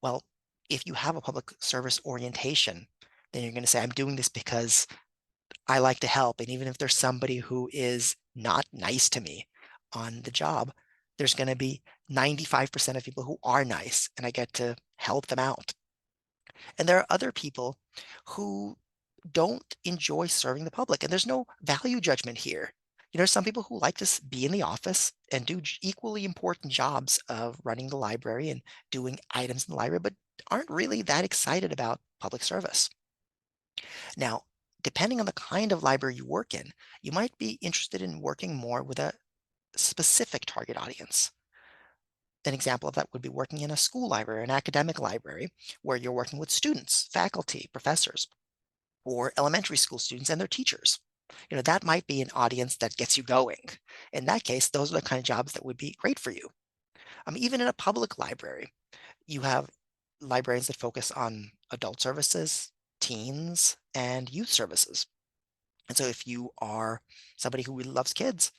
Well, if you have a public service orientation, then you're going to say, I'm doing this because I like to help. And even if there's somebody who is not nice to me on the job, there's going to be 95% of people who are nice, and I get to help them out. And there are other people who don't enjoy serving the public, and there's no value judgment here. There's some people who like to be in the office and do equally important jobs of running the library and doing items in the library, but aren't really that excited about public service. Now, depending on the kind of library you work in, you might be interested in working more with a specific target audience. An example of that would be working in a school library, an academic library, where you're working with students, faculty, professors, or elementary school students and their teachers. That might be an audience that gets you going. In that case, those are the kind of jobs that would be great for you. Even in a public library, you have librarians that focus on adult services, teens, and youth services. And so if you are somebody who really loves kids,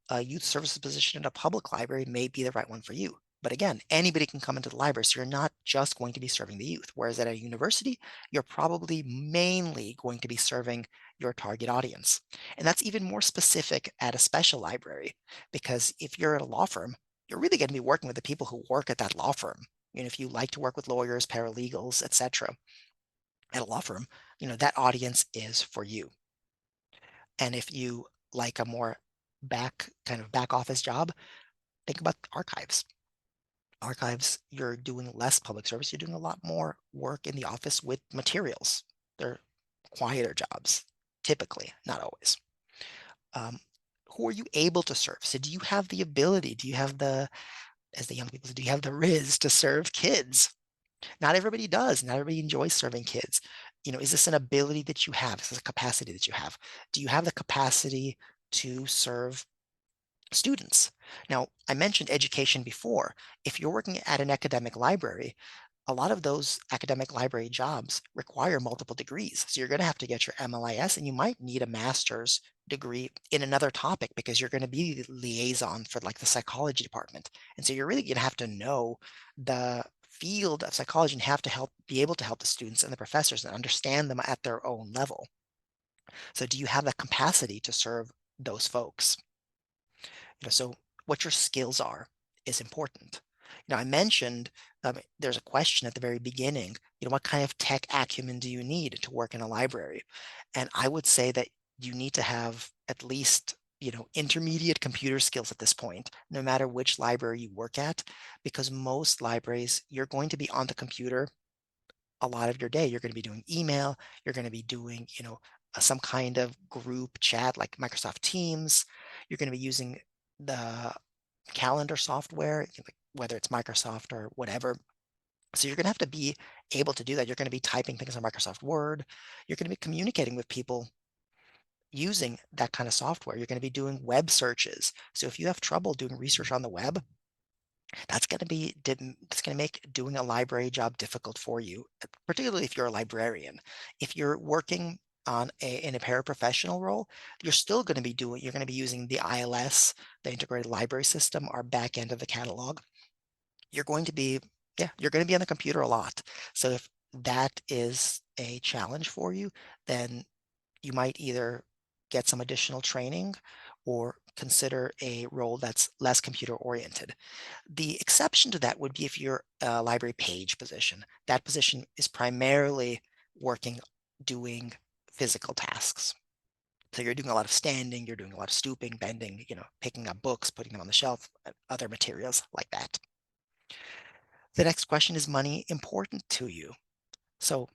a youth services position in a public library may be the right one for you. But again, anybody can come into the library, so you're not just going to be serving the youth. Whereas at a university, you're probably mainly going to be serving your target audience. And that's even more specific at a special library, because if you're at a law firm, you're really going to be working with the people who work at that law firm. If you like to work with lawyers, paralegals, etc., at a law firm, that audience is for you. And if you like a more back office job, think about archives. Archives, you're doing less public service, you're doing a lot more work in the office with materials. They're quieter jobs, typically, not always. Um, who are you able to serve? So do you have the ability? Do you have as the young people say, do you have the riz to serve kids? Not everybody does. Not everybody enjoys serving kids. Is this an ability that you have? Is this a capacity that you have? Do you have the capacity to serve students? Now, I mentioned education before. If you're working at an academic library, a lot of those academic library jobs require multiple degrees. So you're going to have to get your MLIS, and you might need a master's degree in another topic because you're going to be the liaison for like the psychology department. And so you're really going to have to know the field of psychology and have to be able to help the students and the professors and understand them at their own level. So do you have the capacity to serve those folks? So what your skills are is important. I mentioned there's a question at the very beginning, what kind of tech acumen do you need to work in a library? And I would say that you need to have at least, intermediate computer skills at this point, no matter which library you work at, because most libraries, you're going to be on the computer a lot of your day. You're going to be doing email, you're going to be doing, some kind of group chat like Microsoft Teams. You're going to be using the calendar software, like whether it's Microsoft or whatever. So you're going to have to be able to do that. You're going to be typing things on Microsoft Word. You're going to be communicating with people using that kind of software. You're going to be doing web searches. So if you have trouble doing research on the web, that's going to make doing a library job difficult for you, particularly if you're a librarian. If you're working in a paraprofessional role, you're going to be using the ILS, the integrated library system, our back end of the catalog. You're going to be, yeah, you're going to be on the computer a lot. So if that is a challenge for you, then you might either get some additional training or consider a role that's less computer oriented. The exception to that would be if you're a library page position. That position is primarily doing physical tasks. So you're doing a lot of standing, you're doing a lot of stooping, bending, picking up books, putting them on the shelf, other materials like that. The next question, is money important to you? So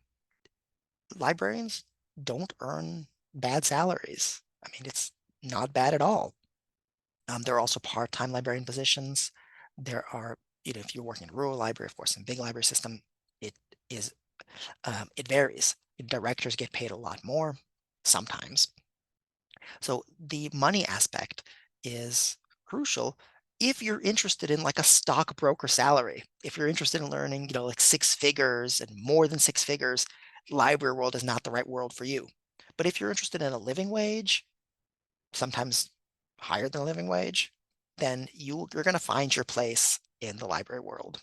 librarians don't earn bad salaries. It's not bad at all. There are also part-time librarian positions. There are, if you're working in a rural library, of course, in a big library system, it is, it varies. Directors get paid a lot more sometimes. So the money aspect is crucial if you're interested in like a stockbroker salary. If you're interested in learning, like six figures and more than six figures, library world is not the right world for you. But if you're interested in a living wage, sometimes higher than a living wage, then you're going to find your place in the library world.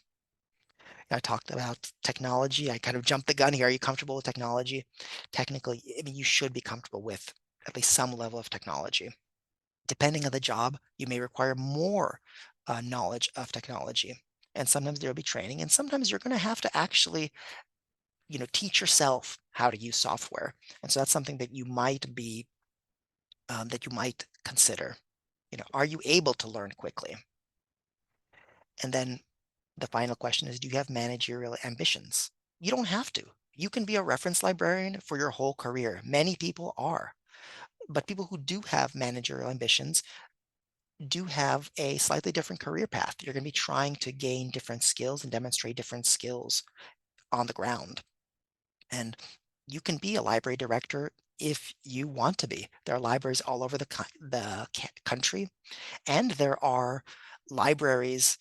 I talked about technology. I kind of jumped the gun here. Are you comfortable with technology? Technically, I mean, you should be comfortable with at least some level of technology. Depending on the job, you may require more knowledge of technology. And sometimes there'll be training, and sometimes you're going to have to actually, teach yourself how to use software. And so that's something that you might consider. Are you able to learn quickly? And then the final question is, do you have managerial ambitions? You don't have to. You can be a reference librarian for your whole career. Many people are. But people who do have managerial ambitions do have a slightly different career path. You're going to be trying to gain different skills and demonstrate different skills on the ground. And you can be a library director if you want to be. There are libraries all over the country, and there are libraries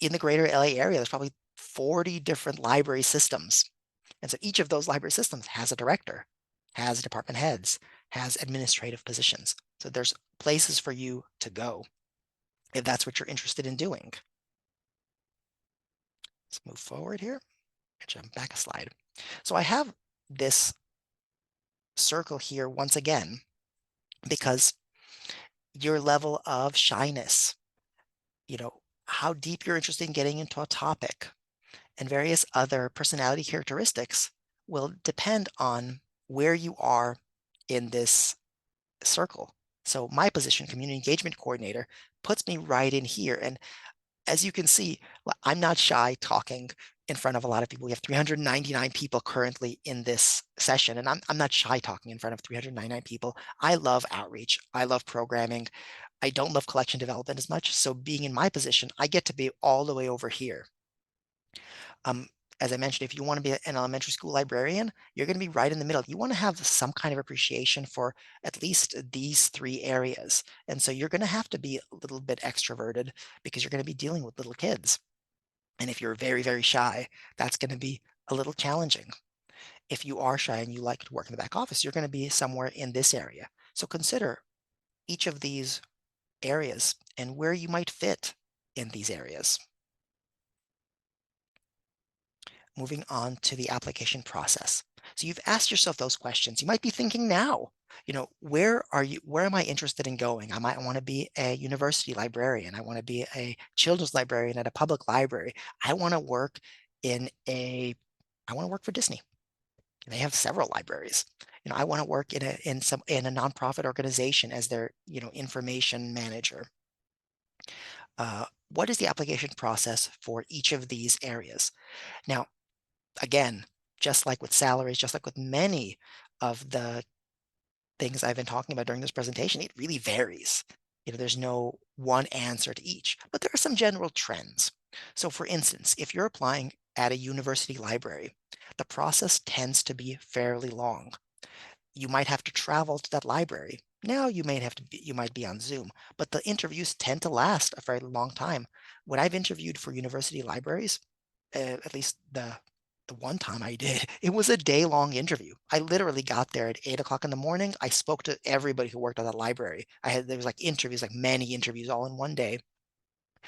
in the greater LA area. There's probably 40 different library systems. And so each of those library systems has a director, has department heads, has administrative positions. So there's places for you to go if that's what you're interested in doing. Let's move forward here. Jump back a slide. So I have this circle here once again because your level of shyness, how deep you're interested in getting into a topic, and various other personality characteristics will depend on where you are in this circle. So my position, community engagement coordinator, puts me right in here. And as you can see, I'm not shy talking in front of a lot of people. We have 399 people currently in this session, and I'm not shy talking in front of 399 people. I love outreach. I love programming. I don't love collection development as much. So being in my position, I get to be all the way over here. As I mentioned, if you want to be an elementary school librarian, you're going to be right in the middle. You want to have some kind of appreciation for at least these three areas. And so you're going to have to be a little bit extroverted because you're going to be dealing with little kids. And if you're very, very shy, that's going to be a little challenging. If you are shy and you like to work in the back office, you're going to be somewhere in this area. So consider each of these areas and where you might fit in these areas. Moving on to the application process. So you've asked yourself those questions. You might be thinking now, where am I interested in going? I might want to be a university librarian. I want to be a children's librarian at a public library. I want to work for Disney. They have several libraries. I want to work in a nonprofit organization as their, information manager. What is the application process for each of these areas? Now, again, just like with salaries, just like with many of the things I've been talking about during this presentation, it really varies. There's no one answer to each, but there are some general trends. So for instance, if you're applying at a university library, the process tends to be fairly long. You might have to travel to that library. Now you might be on Zoom, but the interviews tend to last a very long time. When I've interviewed for university libraries, at least the one time I did, it was a day-long interview. I literally got there at 8 o'clock in the morning. I spoke to everybody who worked at that library. There was like interviews, like many interviews all in one day.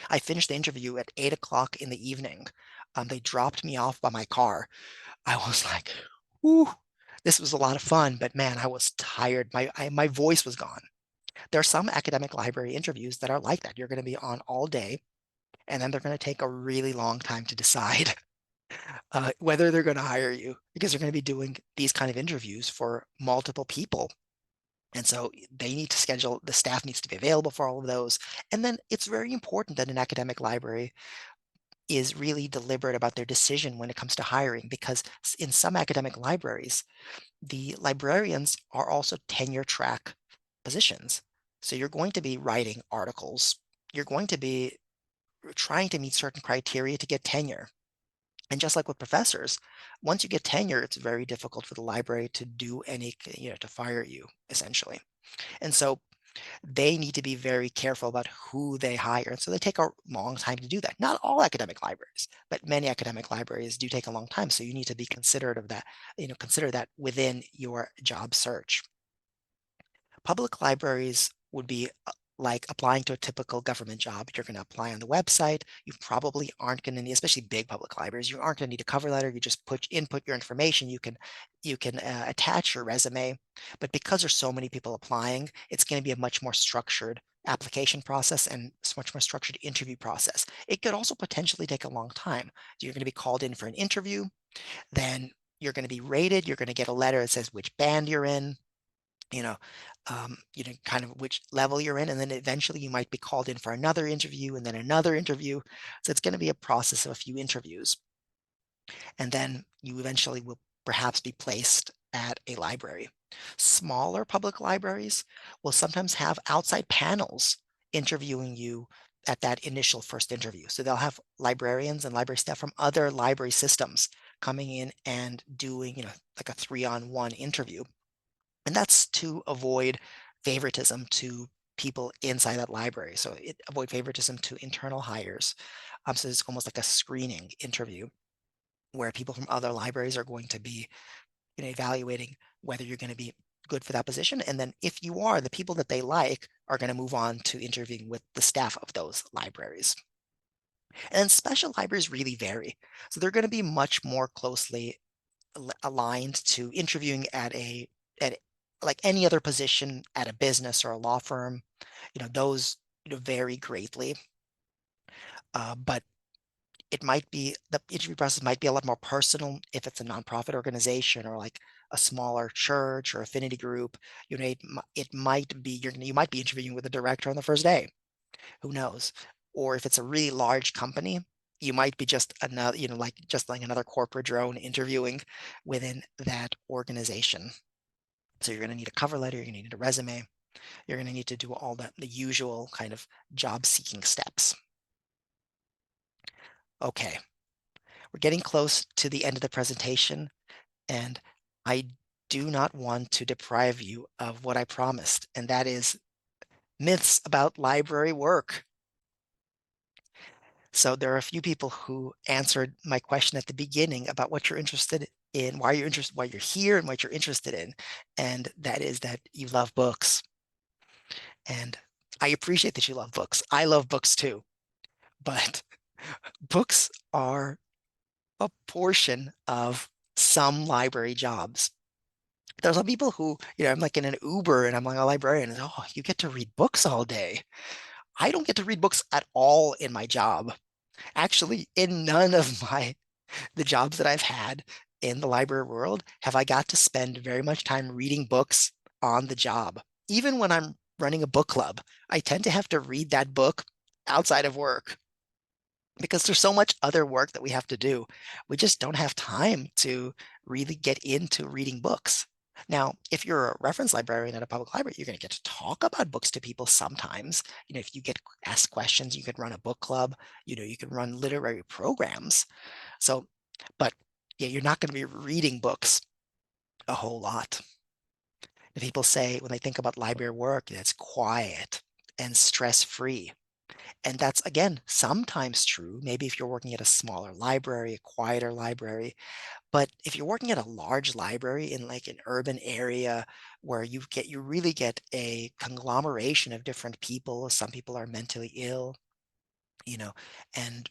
I finished the interview at 8 o'clock in the evening. They dropped me off by my car. I was like, whoo, this was a lot of fun, but man, I was tired. My voice was gone. There are some academic library interviews that are like that. You're going to be on all day, and then they're going to take a really long time to decide whether they're going to hire you, because they're going to be doing these kind of interviews for multiple people. And so the staff needs to be available for all of those. And then it's very important that an academic library is really deliberate about their decision when it comes to hiring, because in some academic libraries, the librarians are also tenure track positions. So you're going to be writing articles. You're going to be trying to meet certain criteria to get tenure. And just like with professors, once you get tenure, it's very difficult for the library to do any, to fire you essentially. And so they need to be very careful about who they hire. And so they take a long time to do that. Not all academic libraries, but many academic libraries do take a long time. So you need to be considerate of that, consider that within your job search. Public libraries would be like applying to a typical government job. You're going to apply on the website. You probably aren't going to need, especially big public libraries, you aren't going to need a cover letter. You just input your information. You can attach your resume. But because there's so many people applying, it's going to be a much more structured application process and much more structured interview process. It could also potentially take a long time. You're going to be called in for an interview, then you're going to be rated. You're going to get a letter that says which band you're in, you know, kind of which level you're in, and then eventually you might be called in for another interview and then another interview. So it's going to be a process of a few interviews, and then you eventually will perhaps be placed at a library. Smaller public libraries will sometimes have outside panels interviewing you at that initial first interview. So they'll have librarians and library staff from other library systems coming in and doing, like a 3-on-1 interview. And that's to avoid favoritism to people inside that library. So avoid favoritism to internal hires. So it's almost like a screening interview where people from other libraries are going to be, evaluating whether you're going to be good for that position. And then if you are, the people that they like are going to move on to interviewing with the staff of those libraries. And then special libraries really vary. So they're going to be much more closely aligned to interviewing at like any other position at a business or a law firm. Those vary greatly. But it might be the interview process might be a lot more personal if it's a nonprofit organization or like a smaller church or affinity group. It might be you might be interviewing with the director on the first day. Who knows? Or if it's a really large company, you might be just another, like another corporate drone interviewing within that organization. So you're going to need a cover letter, you're going to need a resume, you're going to need to do all the usual kind of job seeking steps. Okay, we're getting close to the end of the presentation, and I do not want to deprive you of what I promised, and that is myths about library work. So there are a few people who answered my question at the beginning about what you're interested in, why you're here and what you're interested in. And that is that you love books. And I appreciate that you love books. I love books too, but books are a portion of some library jobs. There's some people who, I'm like in an Uber and I'm like a librarian, and oh, you get to read books all day. I don't get to read books at all in my job. Actually, in none of the jobs that I've had in the library world have I got to spend very much time reading books on the job. Even when I'm running a book club, I tend to have to read that book outside of work because there's so much other work that we have to do. We just don't have time to really get into reading books. Now, if you're a reference librarian at a public library, you're going to get to talk about books to people sometimes. If you get asked questions, you could run a book club, you can run literary programs. So, but yeah, you're not going to be reading books a whole lot. And people say when they think about library work, it's quiet and stress-free. And that's, again, sometimes true. Maybe if you're working at a smaller library, a quieter library. But if you're working at a large library in like an urban area where you really get a conglomeration of different people, some people are mentally ill, you know, and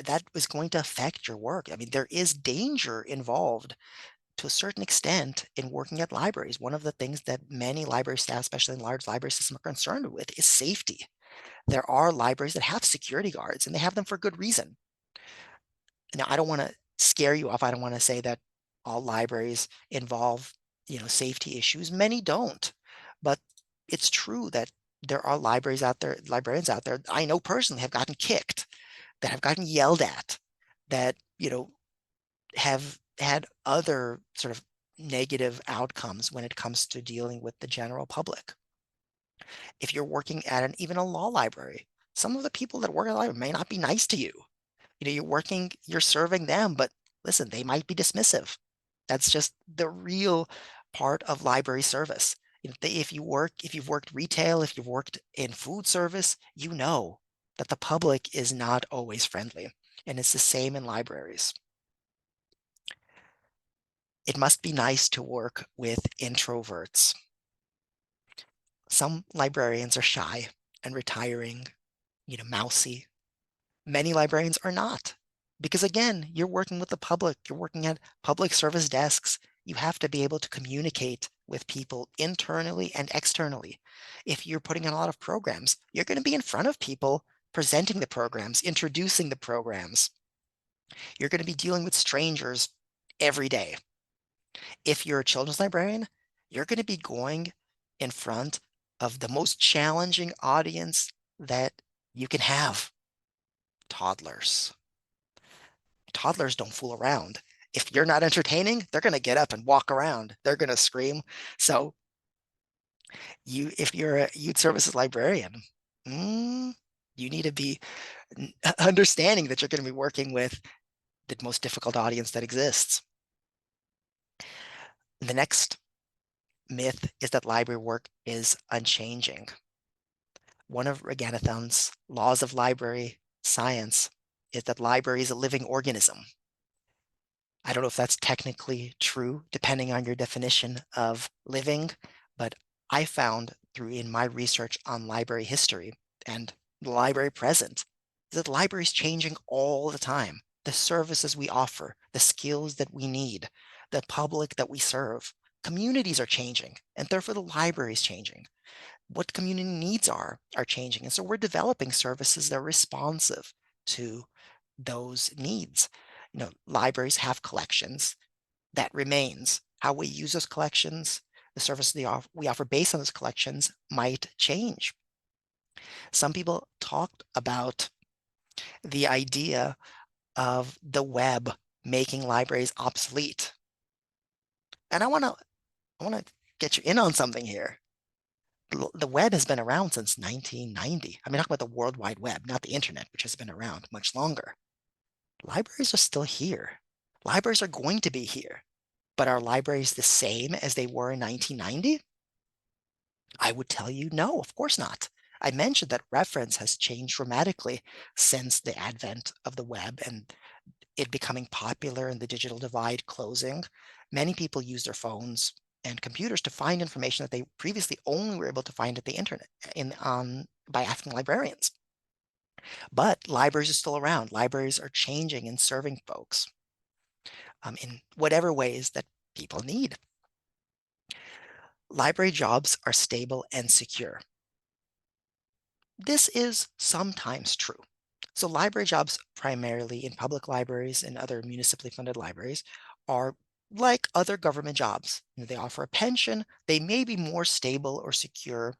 that is going to affect your work. I mean, there is danger involved to a certain extent in working at libraries. One of the things that many library staff, especially in large library systems, are concerned with is safety. There are libraries that have security guards, and they have them for good reason. Now, I don't want to scare you off. I don't want to say that all libraries involve, safety issues. Many don't, but it's true that there are librarians out there I know personally have gotten kicked, that have gotten yelled at, that, have had other sort of negative outcomes when it comes to dealing with the general public. If you're working at even a law library, some of the people that work at a library may not be nice to you. you're serving them, but listen, they might be dismissive. That's just the real part of library service. If you've worked retail, if you've worked in food service, you know that the public is not always friendly. And it's the same in libraries. It must be nice to work with introverts. Some librarians are shy and retiring, mousy. Many librarians are not. Because again, you're working with the public, you're working at public service desks. You have to be able to communicate with people internally and externally. If you're putting in a lot of programs, you're going to be in front of people presenting the programs, introducing the programs. You're going to be dealing with strangers every day. If you're a children's librarian, you're going to be going in front of the most challenging audience that you can have, toddlers. Toddlers don't fool around. If you're not entertaining, they're going to get up and walk around. They're going to scream. So if you're a youth services librarian, you need to be understanding that you're going to be working with the most difficult audience that exists. The next myth is that library work is unchanging. One of Reganathan's laws of library science is that library is a living organism. I don't know if that's technically true, depending on your definition of living, but I found in my research on library history and the library present that the library is changing all the time. The services we offer, the skills that we need, the public that we serve, communities are changing, and therefore the library is changing. What community needs are changing. And so we're developing services that are responsive to those needs. Libraries have collections that remains. How we use those collections, the services we offer based on those collections might change. Some people talked about the idea of the web making libraries obsolete. And I want to get you in on something here. The web has been around since 1990. I mean, talk about the World Wide Web, not the internet, which has been around much longer. Libraries are still here. Libraries are going to be here. But are libraries the same as they were in 1990? I would tell you no, of course not. I mentioned that reference has changed dramatically since the advent of the web and it becoming popular and the digital divide closing. Many people use their phones and computers to find information that they previously only were able to find at the internet by asking librarians. But libraries are still around. Libraries are changing and serving folks in whatever ways that people need. Library jobs are stable and secure. This is sometimes true. So library jobs, primarily in public libraries and other municipally funded libraries, are like other government jobs. They offer a pension. They may be more stable or secure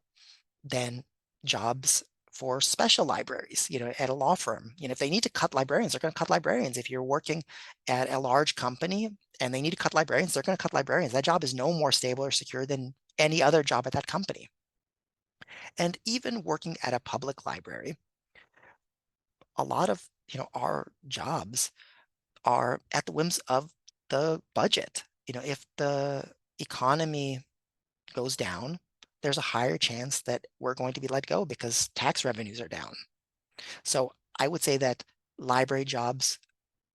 than jobs for special libraries, at a law firm. If they need to cut librarians, they're going to cut librarians. If you're working at a large company and they need to cut librarians, they're going to cut librarians. That job is no more stable or secure than any other job at that company. And even working at a public library, a lot of our jobs are at the whims of the budget. If the economy goes down, there's a higher chance that we're going to be let go because tax revenues are down. So I would say that library jobs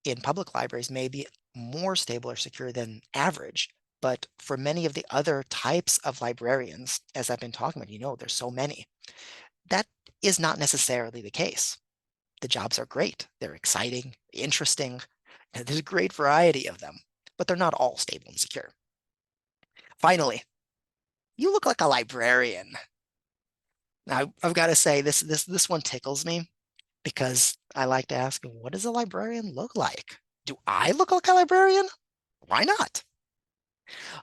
in public libraries may be more stable or secure than average. But for many of the other types of librarians, as I've been talking about, there's so many, that is not necessarily the case. The jobs are great. They're exciting, interesting. And there's a great variety of them, but they're not all stable and secure. Finally, you look like a librarian. Now, I've got to say this one tickles me because I like to ask, what does a librarian look like? Do I look like a librarian? Why not?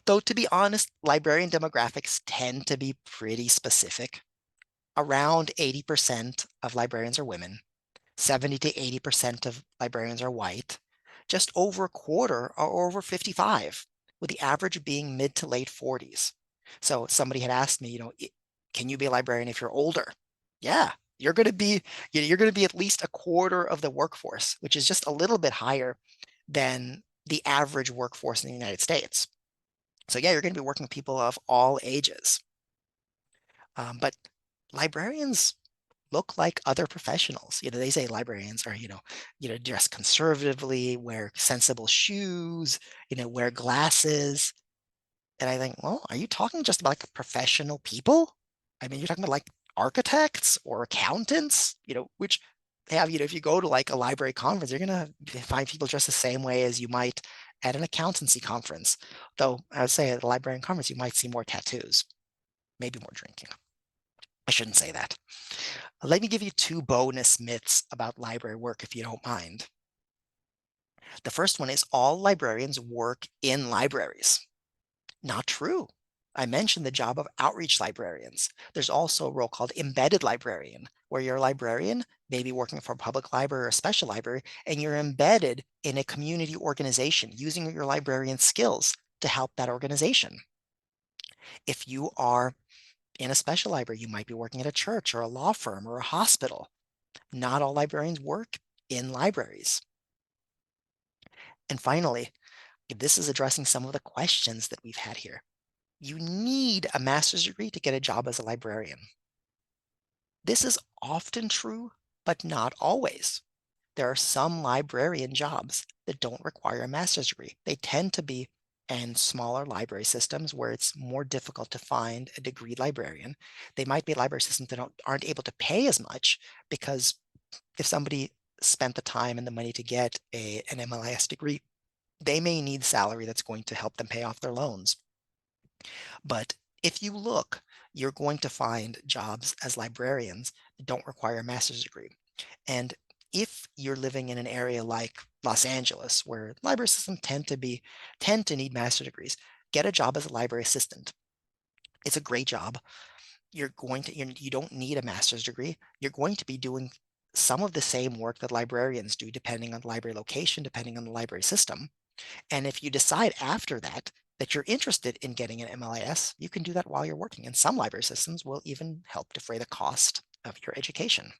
Though, to be honest, librarian demographics tend to be pretty specific. Around 80% of librarians are women. 70 to 80% of librarians are white. Just over a quarter are over 55, with the average being mid to late 40s. So somebody had asked me, can you be a librarian if you're older? Yeah, you're going to be you're going to be at least a quarter of the workforce, which is just a little bit higher than the average workforce in the United States. So yeah, you're going to be working with people of all ages. But librarians look like other professionals. They say librarians are, dress conservatively, wear sensible shoes, wear glasses. And I think, well, are you talking just about like professional people? I mean, you're talking about like architects or accountants, which have, if you go to like a library conference, you're gonna find people dressed the same way as you might at an accountancy conference. Though I would say at a librarian conference, you might see more tattoos, maybe more drinking. I shouldn't say that. Let me give you two bonus myths about library work, if you don't mind. The first one is all librarians work in libraries. Not true. I mentioned the job of outreach librarians. There's also a role called embedded librarian, where you're a librarian, maybe working for a public library or a special library, and you're embedded in a community organization using your librarian skills to help that organization. If you are in a special library, you might be working at a church or a law firm or a hospital. Not all librarians work in libraries. And finally, this is addressing some of the questions that we've had here. You need a master's degree to get a job as a librarian. This is often true, but not always. There are some librarian jobs that don't require a master's degree. They tend to be in smaller library systems where it's more difficult to find a degreed librarian. They might be library systems that aren't able to pay as much because if somebody spent the time and the money to get an MLIS degree, they may need salary that's going to help them pay off their loans. But if you look, you're going to find jobs as librarians that don't require a master's degree. And if you're living in an area like Los Angeles, where library systems tend to need master degrees, get a job as a library assistant. It's a great job. You don't need a master's degree. You're going to be doing some of the same work that librarians do, depending on the library location, depending on the library system. And if you decide after that that you're interested in getting an MLIS, you can do that while you're working. And some library systems will even help defray the cost of your education.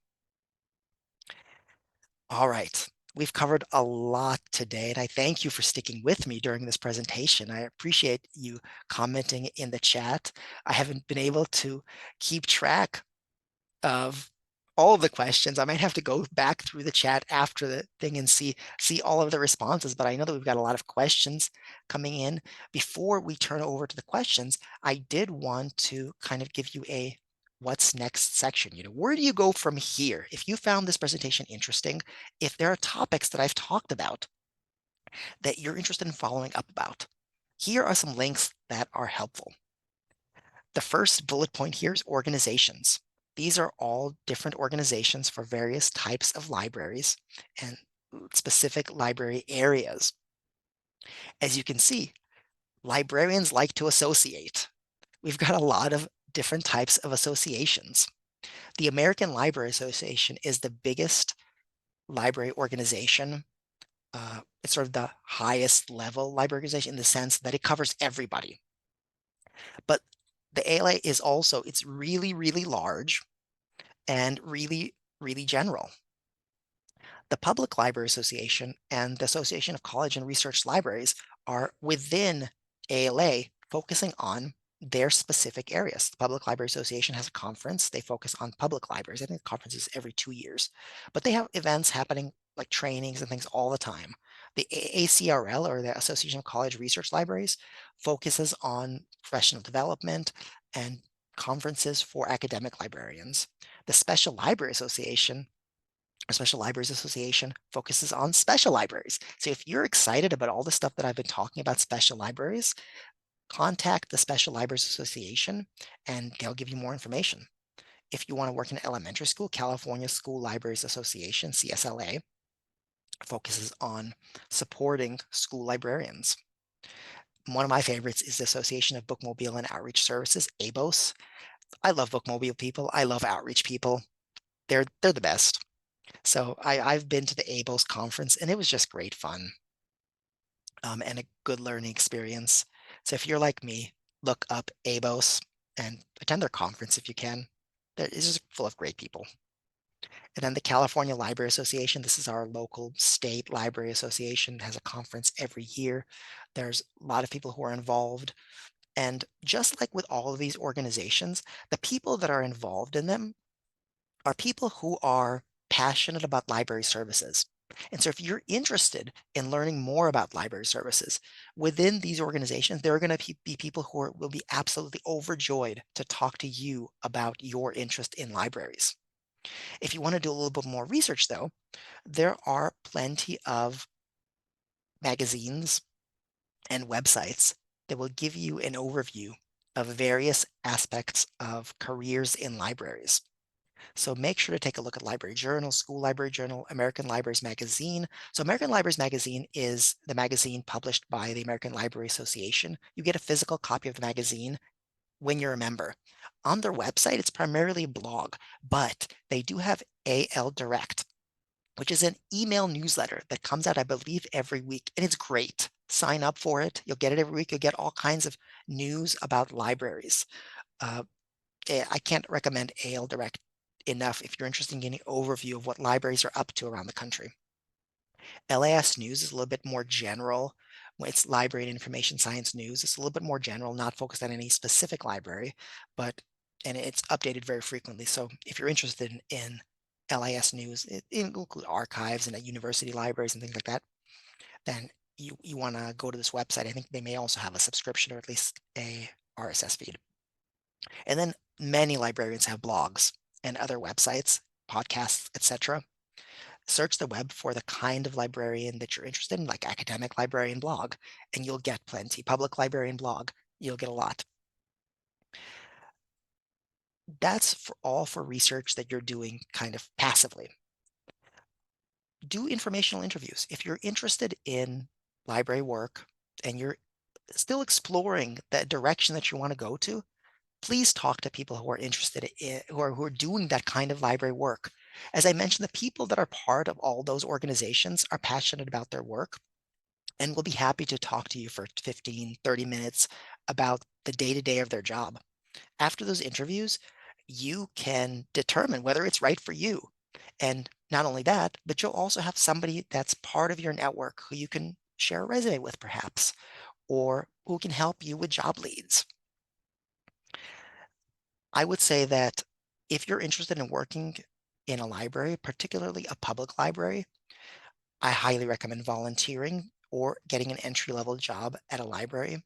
All right. We've covered a lot today, and I thank you for sticking with me during this presentation. I appreciate you commenting in the chat. I haven't been able to keep track of all of the questions. I might have to go back through the chat after the thing and see all of the responses, but I know that we've got a lot of questions coming in. Before we turn over to the questions, I did want to kind of give you a what's next section. Where do you go from here? If you found this presentation interesting, if there are topics that I've talked about that you're interested in following up about, here are some links that are helpful. The first bullet point here is organizations. These are all different organizations for various types of libraries and specific library areas. As you can see, librarians like to associate. We've got a lot of different types of associations. The American Library Association is the biggest library organization. It's sort of the highest level library organization in the sense that it covers everybody. But the ALA is also, it's really, really large and really, really general. The Public Library Association and the Association of College and Research Libraries are within ALA, focusing on their specific areas. The Public Library Association has a conference. They focus on public libraries. I think the conference is every 2 years, but they have events happening like trainings and things all the time. The ACRL, or the Association of College Research Libraries, focuses on professional development and conferences for academic librarians. The Special Library Association, or Special Libraries Association, focuses on special libraries. So if you're excited about all the stuff that I've been talking about special libraries, contact the Special Libraries Association and they'll give you more information. If you want to work in elementary school, California School Libraries Association, CSLA, focuses on supporting school librarians. One of my favorites is the Association of Bookmobile and Outreach Services, ABOS. I love bookmobile people. I love outreach people. They're the best. So I've been to the ABOS conference and it was just great fun and a good learning experience. So if you're like me, look up ABOS and attend their conference if you can. It's just full of great people. And then the California Library Association, this is our local state library association, has a conference every year. There's a lot of people who are involved. And just like with all of these organizations, the people that are involved in them are people who are passionate about library services. And so if you're interested in learning more about library services within these organizations, there are going to be people who will be absolutely overjoyed to talk to you about your interest in libraries. If you want to do a little bit more research, though, there are plenty of magazines and websites that will give you an overview of various aspects of careers in libraries. So make sure to take a look at Library Journal, School Library Journal, American Libraries Magazine. So American Libraries Magazine is the magazine published by the American Library Association. You get a physical copy of the magazine when you're a member. On their website, it's primarily a blog, but they do have AL Direct, which is an email newsletter that comes out, I believe, every week, and it's great. Sign up for it. You'll get it every week. You'll get all kinds of news about libraries. Uh, I can't recommend AL Direct enough if you're interested in getting an overview of what libraries are up to around the country. LAS News is a little bit more general. It's library and information science news. It's a little bit more general, not focused on any specific library, but and it's updated very frequently. So if you're interested in LIS news, it includes archives and at university libraries and things like that, then you want to go to this website. I think they may also have a subscription or at least a RSS feed. And then many librarians have blogs and other websites, podcasts, etc. Search the web for the kind of librarian that you're interested in, like academic librarian blog, and you'll get plenty. Public librarian blog, you'll get a lot. That's for all for research that you're doing kind of passively. Do informational interviews. If you're interested in library work and you're still exploring the direction that you want to go to, please talk to people who are interested in who are doing that kind of library work. As I mentioned, the people that are part of all those organizations are passionate about their work and will be happy to talk to you for 15, 30 minutes about the day-to-day of their job. After those interviews, you can determine whether it's right for you. And not only that, but you'll also have somebody that's part of your network who you can share a resume with perhaps, or who can help you with job leads. I would say that if you're interested in working in a library, particularly a public library, I highly recommend volunteering or getting an entry-level job at a library.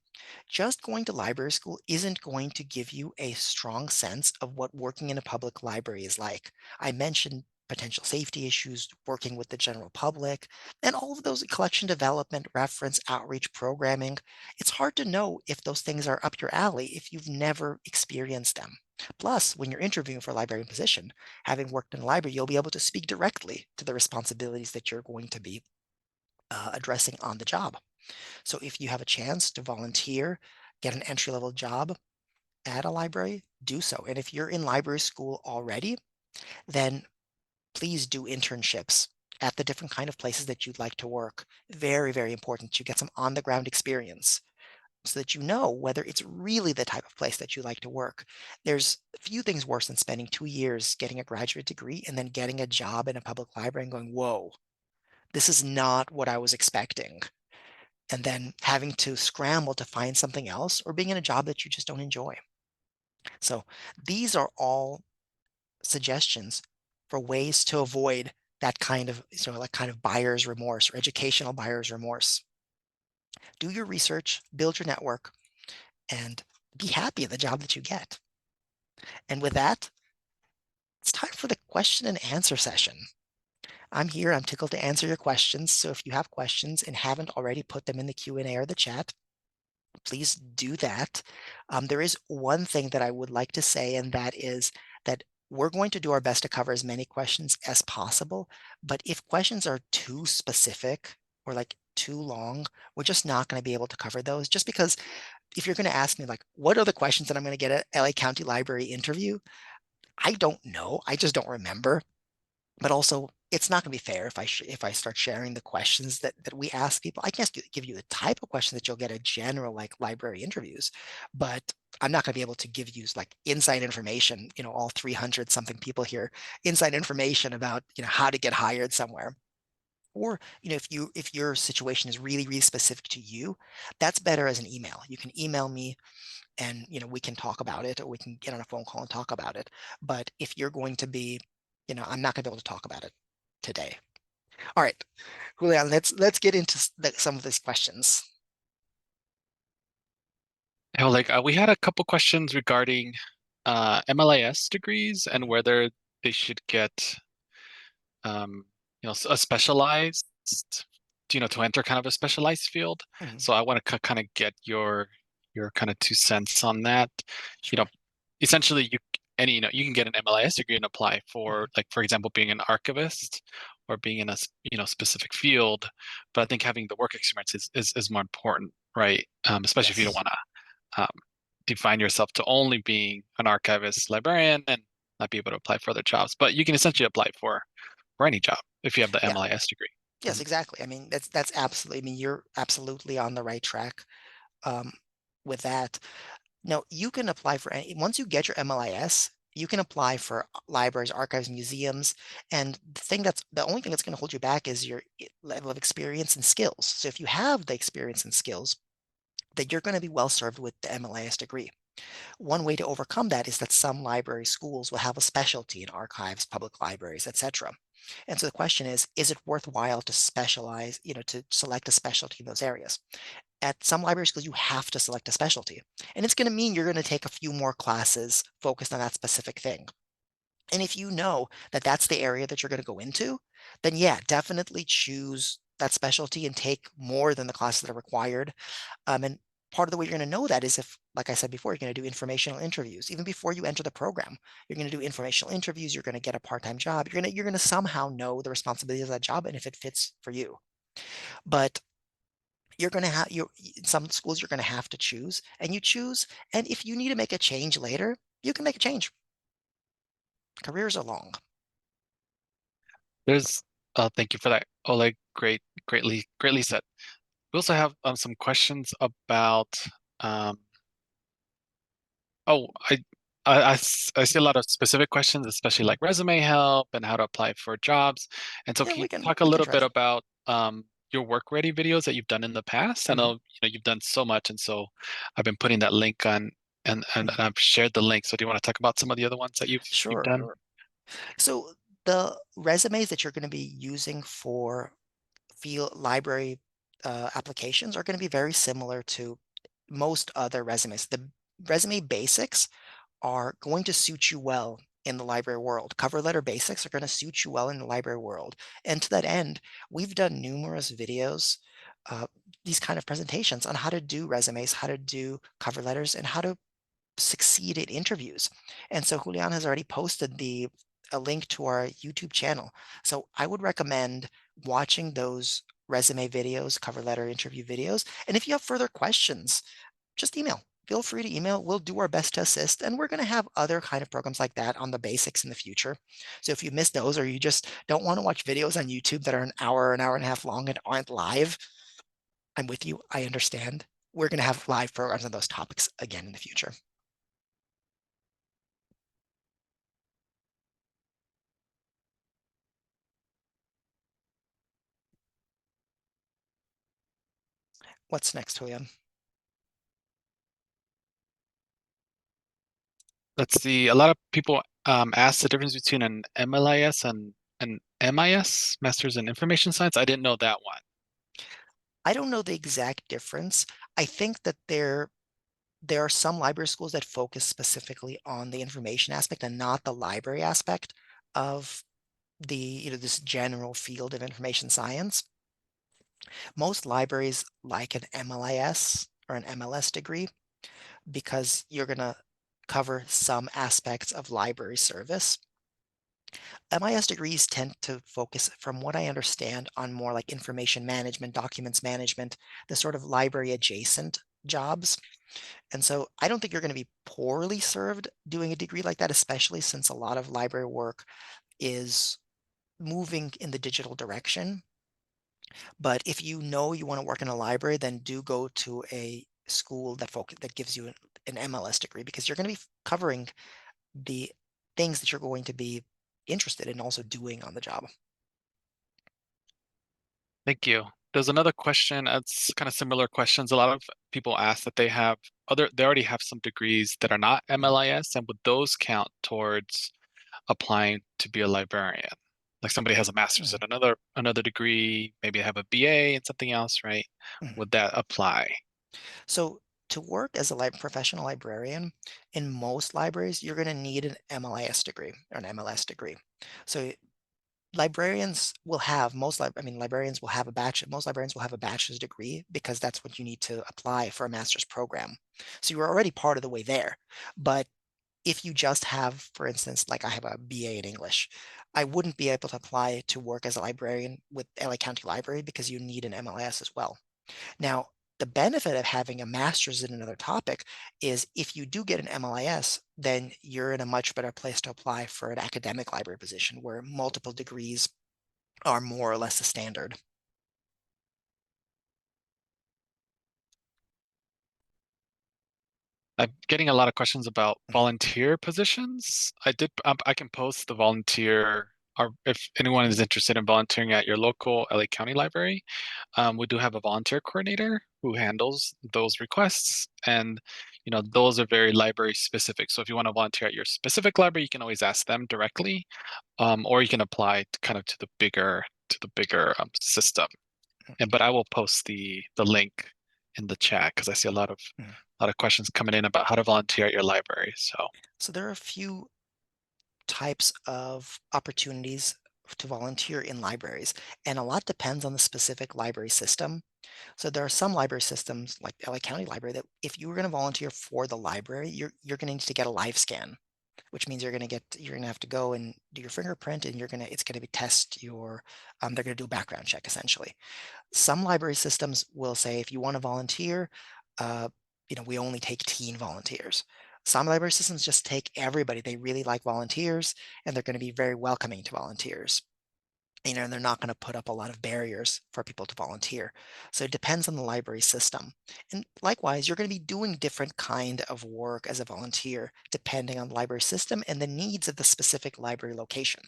Just going to library school isn't going to give you a strong sense of what working in a public library is like. I mentioned potential safety issues, working with the general public, and all of those collection development, reference, outreach, programming. It's hard to know if those things are up your alley if you've never experienced them. Plus, when you're interviewing for a librarian position, having worked in a library, you'll be able to speak directly to the responsibilities that you're going to be addressing on the job. So if you have a chance to volunteer, get an entry-level job at a library, do so. And if you're in library school already, then please do internships at the different kind of places that you'd like to work. Very, very important. You get some on-the-ground experience so that you know whether it's really the type of place that you like to work. There's few things worse than spending 2 years getting a graduate degree and then getting a job in a public library and going, whoa, this is not what I was expecting. And then having to scramble to find something else or being in a job that you just don't enjoy. So these are all suggestions for ways to avoid that kind of, like kind of buyer's remorse or educational buyer's remorse. Do your research, build your network, and be happy in the job that you get. And with that, it's time for the question and answer session. I'm here. I'm tickled to answer your questions. So if you have questions and haven't already put them in the Q&A or the chat, please do that. There is one thing that I would like to say, and that is that we're going to do our best to cover as many questions as possible. But if questions are too specific or like too long, we're just not going to be able to cover those. Just because if you're going to ask me like, what are the questions that I'm going to get at LA County Library interview? I don't know. I just don't remember. But also, it's not going to be fair if I start sharing the questions that we ask people. I can't give you the type of question that you'll get at general like library interviews, but I'm not going to be able to give you like inside information, all 300 something people here, inside information about, how to get hired somewhere. Or, if your situation is really, really specific to you, that's better as an email. You can email me and, we can talk about it, or we can get on a phone call and talk about it. But if you're going to be, I'm not going to be able to talk about it today. All right, Julian, let's get into some of these questions. Like we had a couple questions regarding MLIS degrees and whether they should get um, a specialized, to enter kind of a specialized field. Mhm. So I want to kind of get your kind of 2 cents on that. You know, Sure. essentially you can get an MLIS degree and apply for, Mhm. like, for example, being an archivist or being in a specific field. But I think having the work experience is more important, right? Especially if you don't Yes. want to define yourself to only being an archivist, librarian, and not be able to apply for other jobs. But you can essentially apply for any job if you have the Yeah. MLIS degree. Yes, Mhm. exactly. I mean, that's absolutely. I mean, you're absolutely on the right track um, with that. No, you can apply for any once you get your MLIS, you can apply for libraries, archives, museums, and the only thing that's gonna hold you back is your level of experience and skills. So if you have the experience and skills, then you're gonna be well served with the MLIS degree. One way to overcome that is that some library schools will have a specialty in archives, public libraries, etc. And so the question is it worthwhile to specialize, to select a specialty in those areas? At some library schools, you have to select a specialty. And it's going to mean you're going to take a few more classes focused on that specific thing. And if you know that that's the area that you're going to go into, then yeah, definitely choose that specialty and take more than the classes that are required. And part of the way you're going to know that is if, like I said before, you're going to do informational interviews. Even before you enter the program, you're going to do informational interviews. You're going to get a part-time job. You're going to somehow know the responsibilities of that job and if it fits for you. But you're going to have you some schools you're going to have to choose, and you choose. And if you need to make a change later, you can make a change. Careers are long. There's Thank you for that, Oleg. Greatly said. We also have some questions about um, oh, I see a lot of specific questions, especially like resume help and how to apply for jobs. And so Yeah, can you we can talk a we can little try bit that. about your work ready videos that you've done in the past? I Mhm, know you've done so much, and so I've been putting that link on, and mhm. I've shared the link. So do you want to talk about some of the other ones that you've Sure. done? So the resumes that you're going to be using for field library applications are going to be very similar to most other resumes. The resume basics are going to suit you well in the library world. Cover letter basics are going to suit you well in the library world. And to that end, we've done numerous videos, uh, these kind of presentations on how to do resumes, how to do cover letters, and how to succeed at interviews. And so Julian has already posted a link to our YouTube channel. So I would recommend watching those resume videos, cover letter interview videos. And if you have further questions, just email. Feel free to email. We'll do our best to assist. And we're going to have other kind of programs like that on the basics in the future. So if you missed those or you just don't want to watch videos on YouTube that are an hour and a half long and aren't live, I'm with you. I understand. We're going to have live programs on those topics again in the future. What's next, Julian? Let's see. A lot of people ask the difference between an MLIS and an MIS, Masters in Information Science. I didn't know that one. I don't know the exact difference. I think that there are some library schools that focus specifically on the information aspect and not the library aspect of this general field of information science. Most libraries like an MLIS or an MLS degree because you're going to cover some aspects of library service. MIS degrees tend to focus, from what I understand, on more like information management, documents management, the sort of library adjacent jobs. And so I don't think you're going to be poorly served doing a degree like that, especially since a lot of library work is moving in the digital direction. But if you know you want to work in a library, then do go to a school that gives you an MLS degree because you're going to be covering the things that you're going to be interested in also doing on the job. Thank you. There's another question. It's kind of similar questions. A lot of people ask that they already have some degrees that are not Mhm, MLIS, and would those count towards applying to be a librarian? Like somebody has a master's in mhm, another degree, maybe they have a BA in something else, right? mhm. Would that apply? So to work as a professional librarian in most libraries, you're going to need an MLIS degree or an MLS degree. So librarians will have I mean, librarians will have most librarians will have a bachelor's degree because that's what you need to apply for a master's program. So you're already part of the way there. But if you just have, for instance, like I have a BA in English, I wouldn't be able to apply to work as a librarian with LA County Library because you need an MLS as well. Now, the benefit of having a master's in another topic is if you do get an MLIS, then you're in a much better place to apply for an academic library position where multiple degrees are more or less the standard. I'm getting a lot of questions about Mhm, volunteer positions. I can post the volunteer, or if anyone is interested in volunteering at your local LA County Library, we do have a volunteer coordinator who handles those requests, and those are very library specific. So if you want to volunteer at your specific library, you can always ask them directly, or you can apply kind of to the bigger system. And but I will post the link in the chat because I see mhm. a lot of questions coming in about how to volunteer at your library. So So there are a few types of opportunities to volunteer in libraries, and a lot depends on the specific library system. So there are some library systems like LA County Library that if you were going to volunteer for the library, you're going to need to get a live scan, which means you're going to have to go and do your fingerprint and it's going to be test your they're going to do a background check essentially. Some library systems will say if you want to volunteer, uh, we only take teen volunteers. Some library systems just take everybody. They really like volunteers and they're going to be very welcoming to volunteers. And they're not going to put up a lot of barriers for people to volunteer. So it depends on the library system. And likewise, you're going to be doing different kind of work as a volunteer depending on the library system and the needs of the specific library location.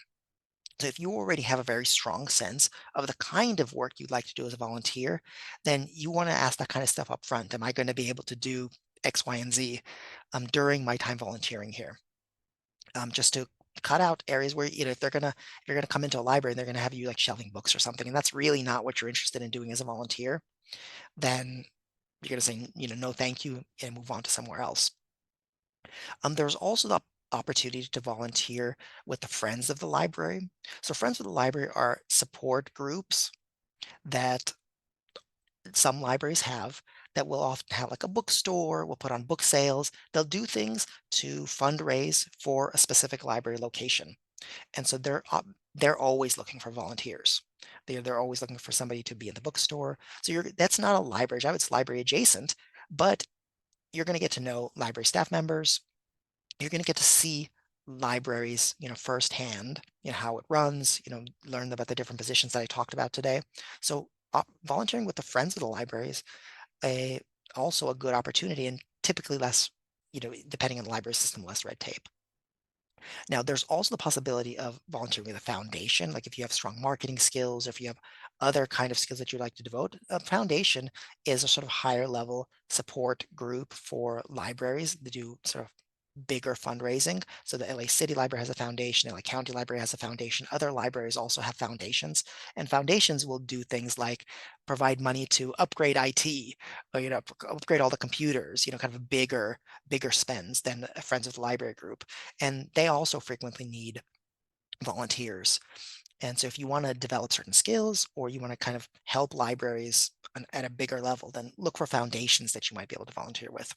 So if you already have a very strong sense of the kind of work you'd like to do as a volunteer, then you want to ask that kind of stuff up front. Am I going to be able to do X, Y, and Z during my time volunteering here? Just to cut out areas where if you're gonna come into a library and they're gonna have you like shelving books or something, and that's really not what you're interested in doing as a volunteer, then you're gonna say no, thank you, and move on to somewhere else. There's also the opportunity to volunteer with the Friends of the Library. So Friends of the Library are support groups that some libraries have that will often have like a bookstore, will put on book sales. They'll do things to fundraise for a specific library location. And so they're always looking for volunteers. They're always looking for somebody to be in the bookstore. So that's not a library job, it's library adjacent, but you're gonna get to know library staff members. You're gonna get to see libraries, firsthand, how it runs, learn about the different positions that I talked about today. So volunteering with the Friends of the Library is a also a good opportunity and typically less, depending on the library system, less red tape. Now, there's also the possibility of volunteering with a foundation, like if you have strong marketing skills, or if you have other kind of skills that you'd like to devote. A foundation is a sort of higher level support group for libraries that do sort of bigger fundraising. So the LA City Library has a foundation, LA County Library has a foundation. Other libraries also have foundations, and foundations will do things like provide money to upgrade IT, or upgrade all the computers. Kind of bigger spends than Friends of the Library group, and they also frequently need volunteers. And so if you want to develop certain skills or you want to kind of help libraries at a bigger level, then look for foundations that you might be able to volunteer with.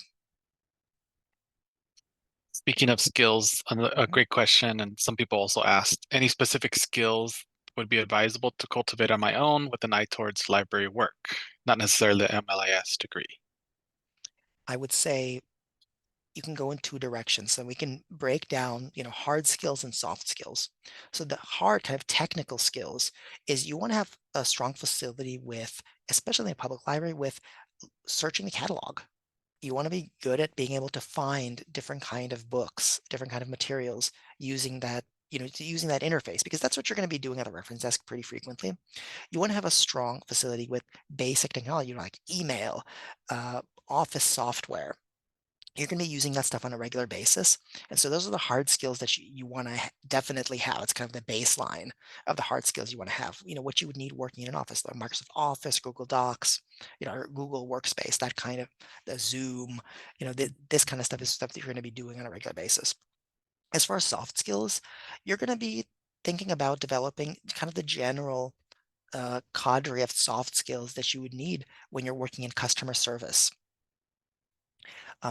speaking of skills, a Mhm. great question, and some people also asked, any specific skills would be advisable to cultivate on my own with an eye towards library work, not necessarily the MLIS degree. I would say you can go in two directions. So we can break down, hard skills and soft skills. So the hard kind of technical skills is you want to have a strong facility with, especially in a public library, with searching the catalog. You want to be good at being able to find different kind of books, different kind of materials using that, using that interface, because that's what you're going to be doing at a reference desk pretty frequently. You want to have a strong facility with basic technology, like email, uh, office software. You're going to be using that stuff on a regular basis. And so those are the hard skills that you want to definitely have. It's kind of the baseline of the hard skills you want to have. What you would need working in an office, like Microsoft Office, Google Docs, or Google Workspace, that kind of the Zoom, this kind of stuff is stuff that you're going to be doing on a regular basis. As far as soft skills, you're going to be thinking about developing kind of the general cadre of soft skills that you would need when you're working in customer service.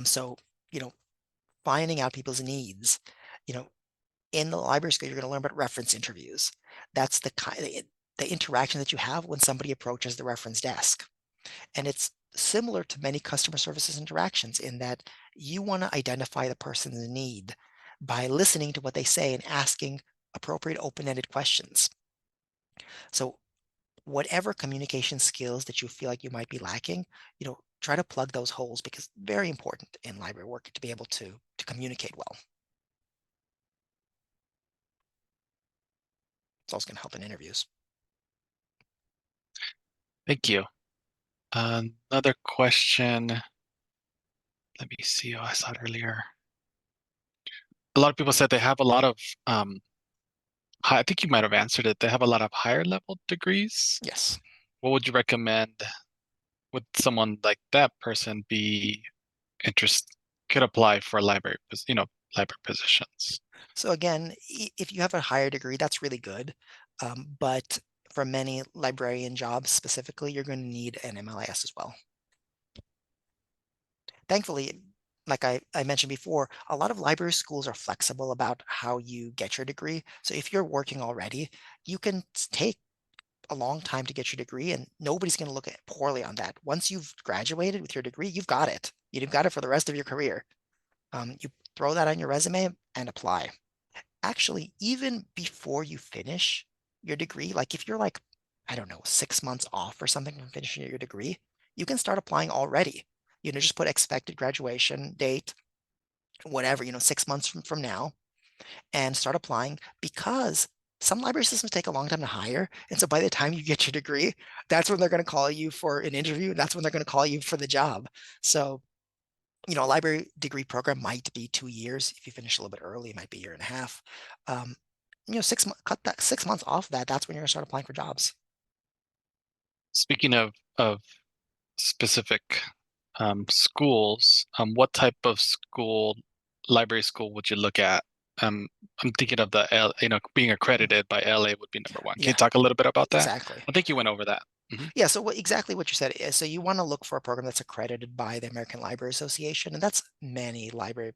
So, you know, finding out people's needs. You know, in the library school, you're going to learn about reference interviews. That's the interaction that you have when somebody approaches the reference desk. And it's similar to many customer services interactions in that you want to identify the person's need by listening to what they say and asking appropriate open-ended questions. So whatever communication skills that you feel like you might be lacking, try to plug those holes because very important in library work to be able to communicate well. It's also going to help in interviews. Thank you. Another question. Let me see. Oh, I saw it earlier. A lot of people said they have a lot of I think you might have answered it. They have a lot of higher level degrees. Yes. What would you recommend? Would someone like that person be interest could apply for library positions? So again, if you have a higher degree, that's really good. But for many librarian jobs specifically, you're going to need an MLIS as well. Thankfully, like I mentioned before, a lot of library schools are flexible about how you get your degree. So if you're working already, you can take a long time to get your degree, and nobody's going to look at poorly on that. Once you've graduated with your degree, you've got it. You've got it for the rest of your career. You throw that on your resume and apply. Actually, even before you finish your degree, like if you're like, I don't know, 6 months off or something from finishing your degree, you can start applying already. Just put expected graduation date, whatever, 6 months from now, and start applying because some library systems take a long time to hire. And so by the time you get your degree, that's when they're going to call you for an interview. And that's when they're going to call you for the job. So, a library degree program might be 2 years. If you finish a little bit early, it might be a year and a half. Um, 6 months, cut that 6 months off that. That's when you're going to start applying for jobs. Speaking of specific schools, what type of library school would you look at? I'm thinking of being accredited by LA would be number one. Can you Yeah, talk a little bit about that? exactly. I think you went over that. Hmm. Yeah, so exactly what you said is, so you want to look for a program that's accredited by the American Library Association, and that's many library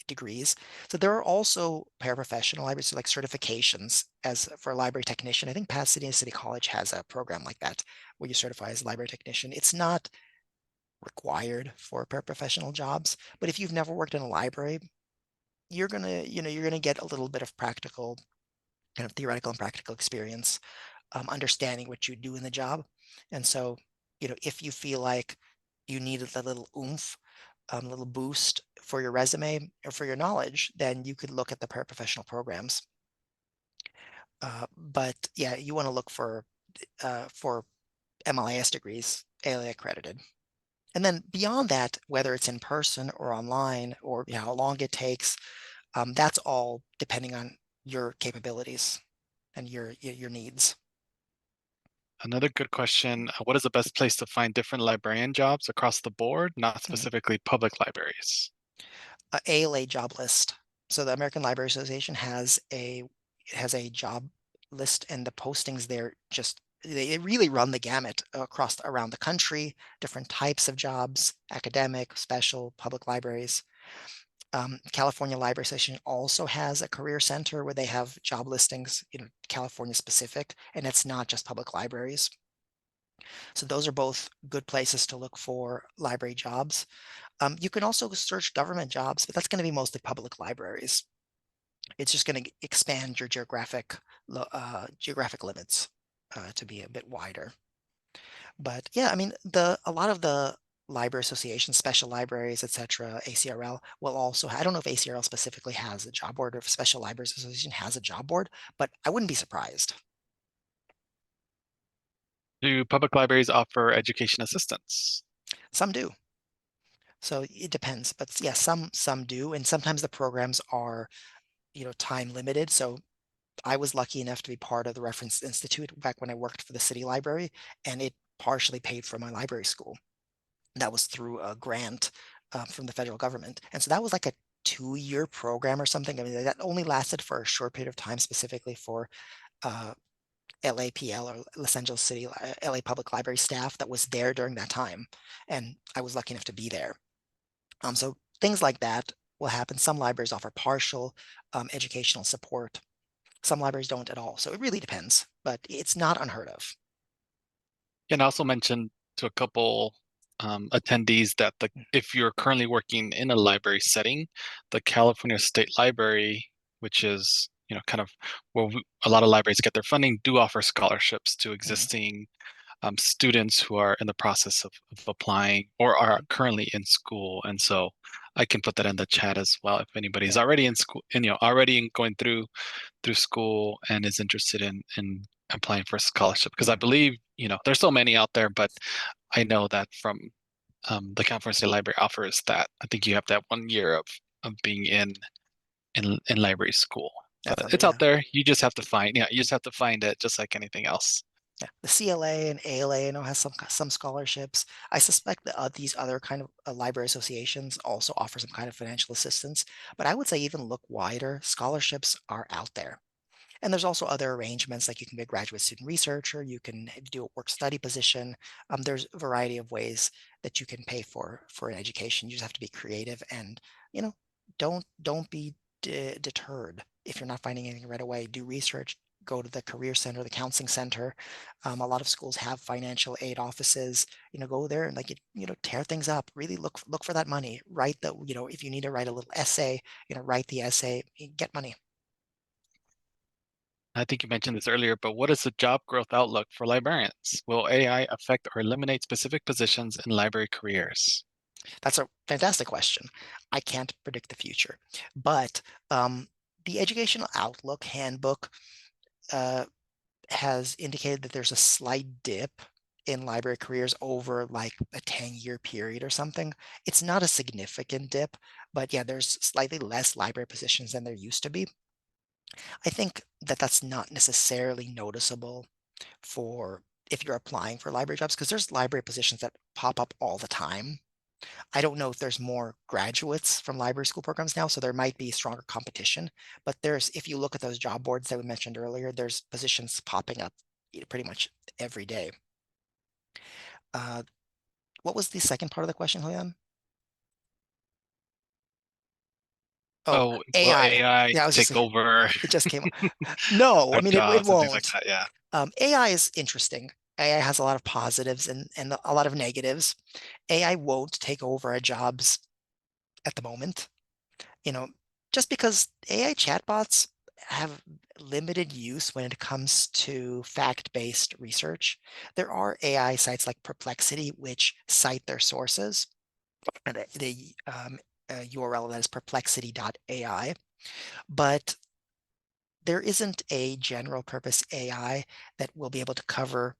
degrees. So there are also paraprofessional libraries, so like certifications as for a library technician. I think Pasadena City College has a program like that where you certify as a library technician. It's not required for paraprofessional jobs, but if you've never worked in a library, you're gonna get a little bit of practical, kind of theoretical and practical experience, understanding what you do in the job. And so, if you feel like you needed a little oomph, a little boost for your resume or for your knowledge, then you could look at the paraprofessional programs. But yeah, you want to look for MLIS degrees, ALA accredited. And then beyond that, whether it's in person or online or how long it takes, that's all depending on your capabilities and your needs. Another good question. What is the best place to find different librarian jobs across the board, not Mhm. specifically public libraries? ALA job list. So the American Library Association has a job list, and the postings there just they really run the gamut around the country, different types of jobs, academic, special, public libraries. California Library Association also has a career center where they have job listings, California specific, and it's not just public libraries. So those are both good places to look for library jobs. You can also search government jobs, but that's going to be mostly public libraries. It's just going to expand your geographic limits to be a bit wider. But yeah, I mean, a lot of the library associations, special libraries, etc., ACRL will also, I don't know if ACRL specifically has a job board or if Special Libraries Association has a job board, but I wouldn't be surprised. Do public libraries offer education assistance? Some do. So it depends, but yeah, some do, and sometimes the programs are, time limited. So I was lucky enough to be part of the Reference Institute back when I worked for the city library, and it partially paid for my library school. That was through a grant from the federal government. And so that was like a 2-year program or something. I mean, that only lasted for a short period of time, specifically for uh, LAPL or Los Angeles City, LA Public Library staff that was there during that time. And I was lucky enough to be there. So things like that will happen. Some libraries offer partial educational support. Some libraries don't at all. So it really depends, but it's not unheard of. And also mention to a couple attendees that if you're currently working in a library setting, the California State Library, which is kind of where a lot of libraries get their funding, do offer scholarships to Mhm. existing students who are in the process of applying or are currently in school. And so I can put that in the chat as well if anybody's Yeah. already in school and already going through school and is interested in applying for a scholarship. Because I believe, there's so many out there, but I know that from the California State Library offers that. I think you have to have 1 year of being in library school. That's But under, it's out yeah. there. You just have to find, you just have to find it just like anything else. Yeah, the CLA and ALA, I know, has some scholarships. I suspect that these other kind of library associations also offer some kind of financial assistance. But I would say even look wider. Scholarships are out there. And there's also other arrangements, like you can be a graduate student researcher, you can do a work study position. There's a variety of ways that you can pay for an education. You just have to be creative and, you know, don't be deterred if you're not finding anything right away. Do research, go to the career center, the counseling center. A lot of schools have financial aid offices. Go there and like tear things up. Really look for that money. Write the if you need to write a little essay, write the essay, get money. I think you mentioned this earlier, but what is the job growth outlook for librarians? Will AI affect or eliminate specific positions in library careers? That's a fantastic question. I can't predict the future, but the Educational Outlook Handbook uh, has indicated that there's a slight dip in library careers over like a 10-year period or something. It's not a significant dip, but yeah, there's slightly less library positions than there used to be. I think that that's not necessarily noticeable for if you're applying for library jobs because there's library positions that pop up all the time. I don't know if there's more graduates from library school programs now, so there might be stronger competition. But if you look at those job boards that we mentioned earlier, there's positions popping up pretty much every day. Uh, what was the second part of the question, Julian? Oh, Oh, will AI. AI Yeah, I was just take saying, over it just came up. No, I our mean it jobs and things like won't. that? Yeah. AI is interesting. AI has a lot of positives and a lot of negatives. AI won't take over our jobs at the moment. you know, just because AI chatbots have limited use when it comes to fact-based research. There are AI sites like Perplexity, which cite their sources. And the URL of that is perplexity.ai. But there isn't a general purpose AI that will be able to cover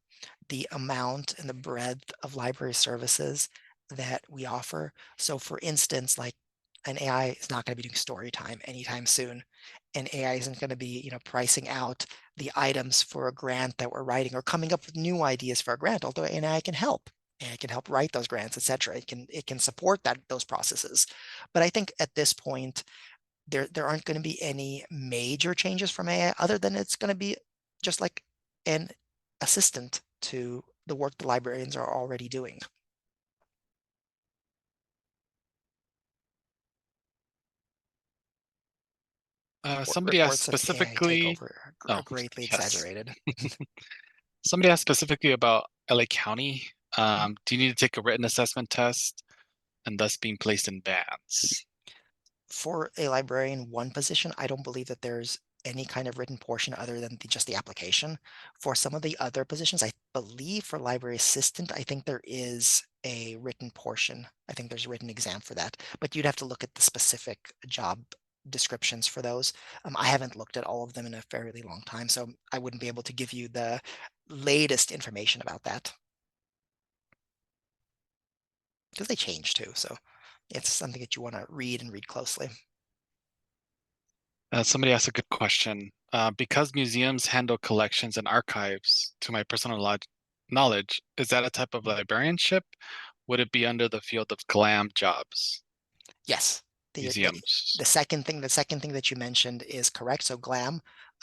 the amount and the breadth of library services that we offer. So for instance, like an AI is not going to be doing story time anytime soon. And AI isn't going to be, pricing out the items for a grant that we're writing or coming up with new ideas for a grant, although an AI can help. And it can help write those grants, etc. It can support those processes. But I think at this point, there aren't going to be any major changes from AI other than it's going to be just like an assistant to the work the librarians are already doing. Somebody asked Reports of AI specifically. takeover are Oh, greatly yes. exaggerated. Somebody asked specifically about LA County. Mhm. Do you need to take a written assessment test and thus being placed in bands? For a librarian one position, I don't believe that there's any kind of written portion other than just the application. For some of the other positions, I believe for library assistant, I think there is a written portion. I think there's a written exam for that, but you'd have to look at the specific job descriptions for those. I haven't looked at all of them in a fairly long time, so I wouldn't be able to give you the latest information about that because they change too. So it's something that you want to read and read closely. Somebody asked a good question. Because museums handle collections and archives, to my personal knowledge, is that a type of librarianship? Would it be under the field of GLAM jobs, Yes. The, the museums? the second thing that you mentioned is correct. So GLAM,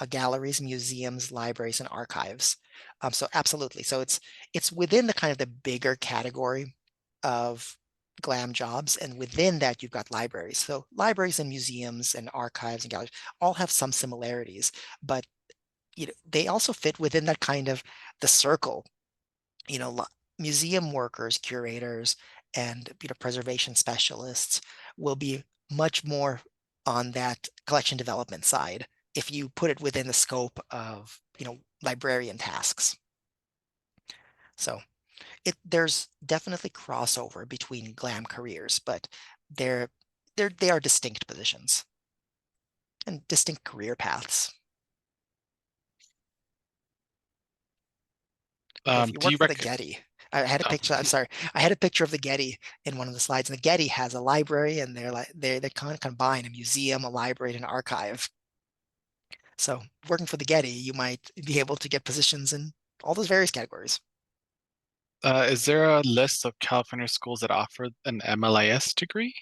galleries, museums, libraries, and archives. So absolutely. So it's within the kind of the bigger category of GLAM jobs, and within that you've got libraries. So libraries and museums and archives and galleries all have some similarities, but they also fit within that kind of the circle. You know, museum workers, curators, and preservation specialists will be much more on that collection development side if you put it within the scope of librarian tasks. So there's definitely crossover between GLAM careers, but they're they are distinct positions and distinct career paths. If you Do work you for the rec Getty, I had a oh, picture. I'm sorry, I had a picture of the Getty in one of the slides, and the Getty has a library, and they kind of combine a museum, a library, and an archive. So working for the Getty, you might be able to get positions in all those various categories. is there a list of California schools that offer an MLIS degree?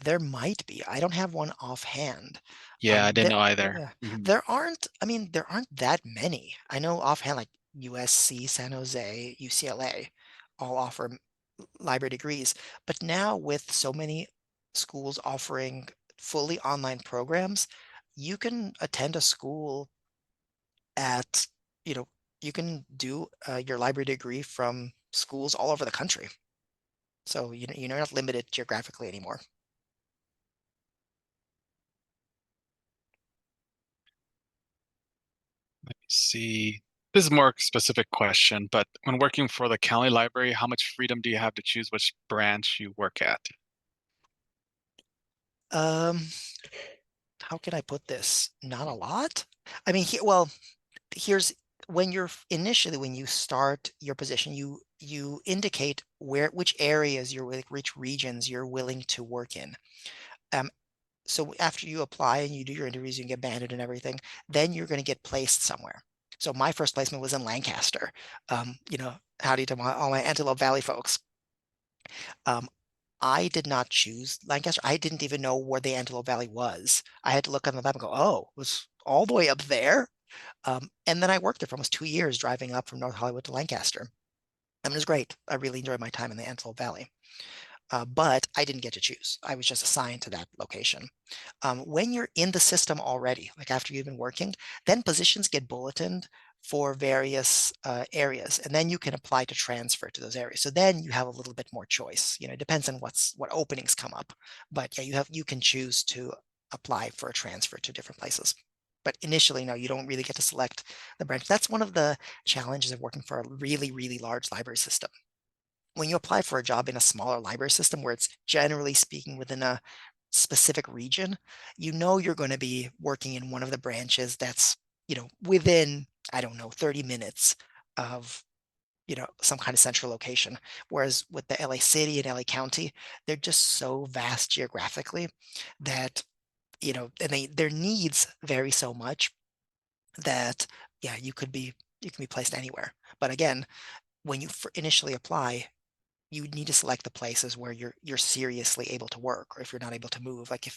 There might be. I don't have one offhand. Yeah, I didn't There, know either. yeah, Mhm. there aren't. I mean, there aren't that many. I know offhand, like USC, San Jose, UCLA, all offer library degrees. But now with so many schools offering fully online programs, you can attend a school at, you know, you can do your library degree from schools all over the country. So you're not limited geographically anymore. Let me see. This is a more specific question, but when working for the county library, how much freedom do you have to choose which branch you work at? Um, how can I put this? Not a lot. I mean, well, here's when you start your position, you indicate which areas which regions you're willing to work in. Um, so after you apply and you do your interviews, you get banded and everything, then you're going to get placed somewhere. So my first placement was in Lancaster. Howdy to all my Antelope Valley folks. Um, I did not choose Lancaster. I didn't even know where the Antelope Valley was. I had to look on the map and go, oh, it was all the way up there. And then I worked there for almost 2 years driving up from North Hollywood to Lancaster. And it was great. I really enjoyed my time in the Antelope Valley. But I didn't get to choose. I was just assigned to that location. When you're in the system already, like after you've been working, then positions get bulletined for various areas, and then you can apply to transfer to those areas. So then you have a little bit more choice. It depends on what openings come up, but yeah, you can choose to apply for a transfer to different places. But initially, no, you don't really get to select the branch. That's one of the challenges of working for a really, really large library system. When you apply for a job in a smaller library system where it's generally speaking within a specific region, you're going to be working in one of the branches that's, within, I don't know, 30 minutes of, some kind of central location. Whereas with the LA City and LA County, they're just so vast geographically that, and their needs vary so much that, yeah, you can be placed anywhere. But again, when you initially apply, you need to select the places where you're seriously able to work, or if you're not able to move. Like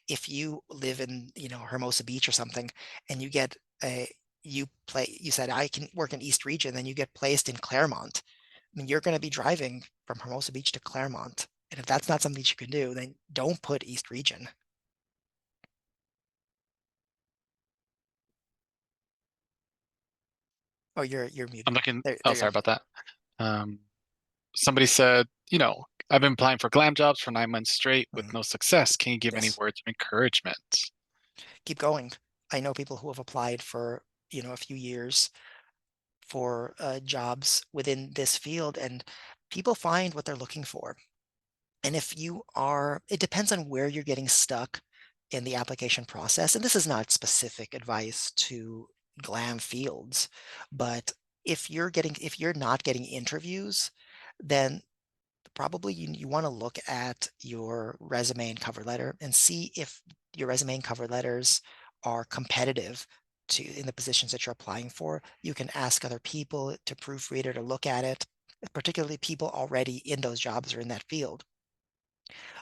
if you live in, Hermosa Beach or something, and you said I can work in East Region, then you get placed in Claremont. I mean, you're going to be driving from Hermosa Beach to Claremont, and if that's not something that you can do, then don't put East Region. Oh, you're I'm muted. looking. Oh, There you sorry about that. Um, Somebody said, I've been applying for GLAM jobs for 9 months straight are. with no success. Can you give any Yes, words of encouragement? keep going. I know people who have applied for, a few years for jobs within this field, and people find what they're looking for. And if you are, it depends on where you're getting stuck in the application process. And this is not specific advice to GLAM fields, but if you're not getting interviews, then probably you want to look at your resume and cover letter and see if your resume and cover letters are competitive to in the positions that you're applying for. You can ask other people to proofread it or look at it, particularly people already in those jobs or in that field,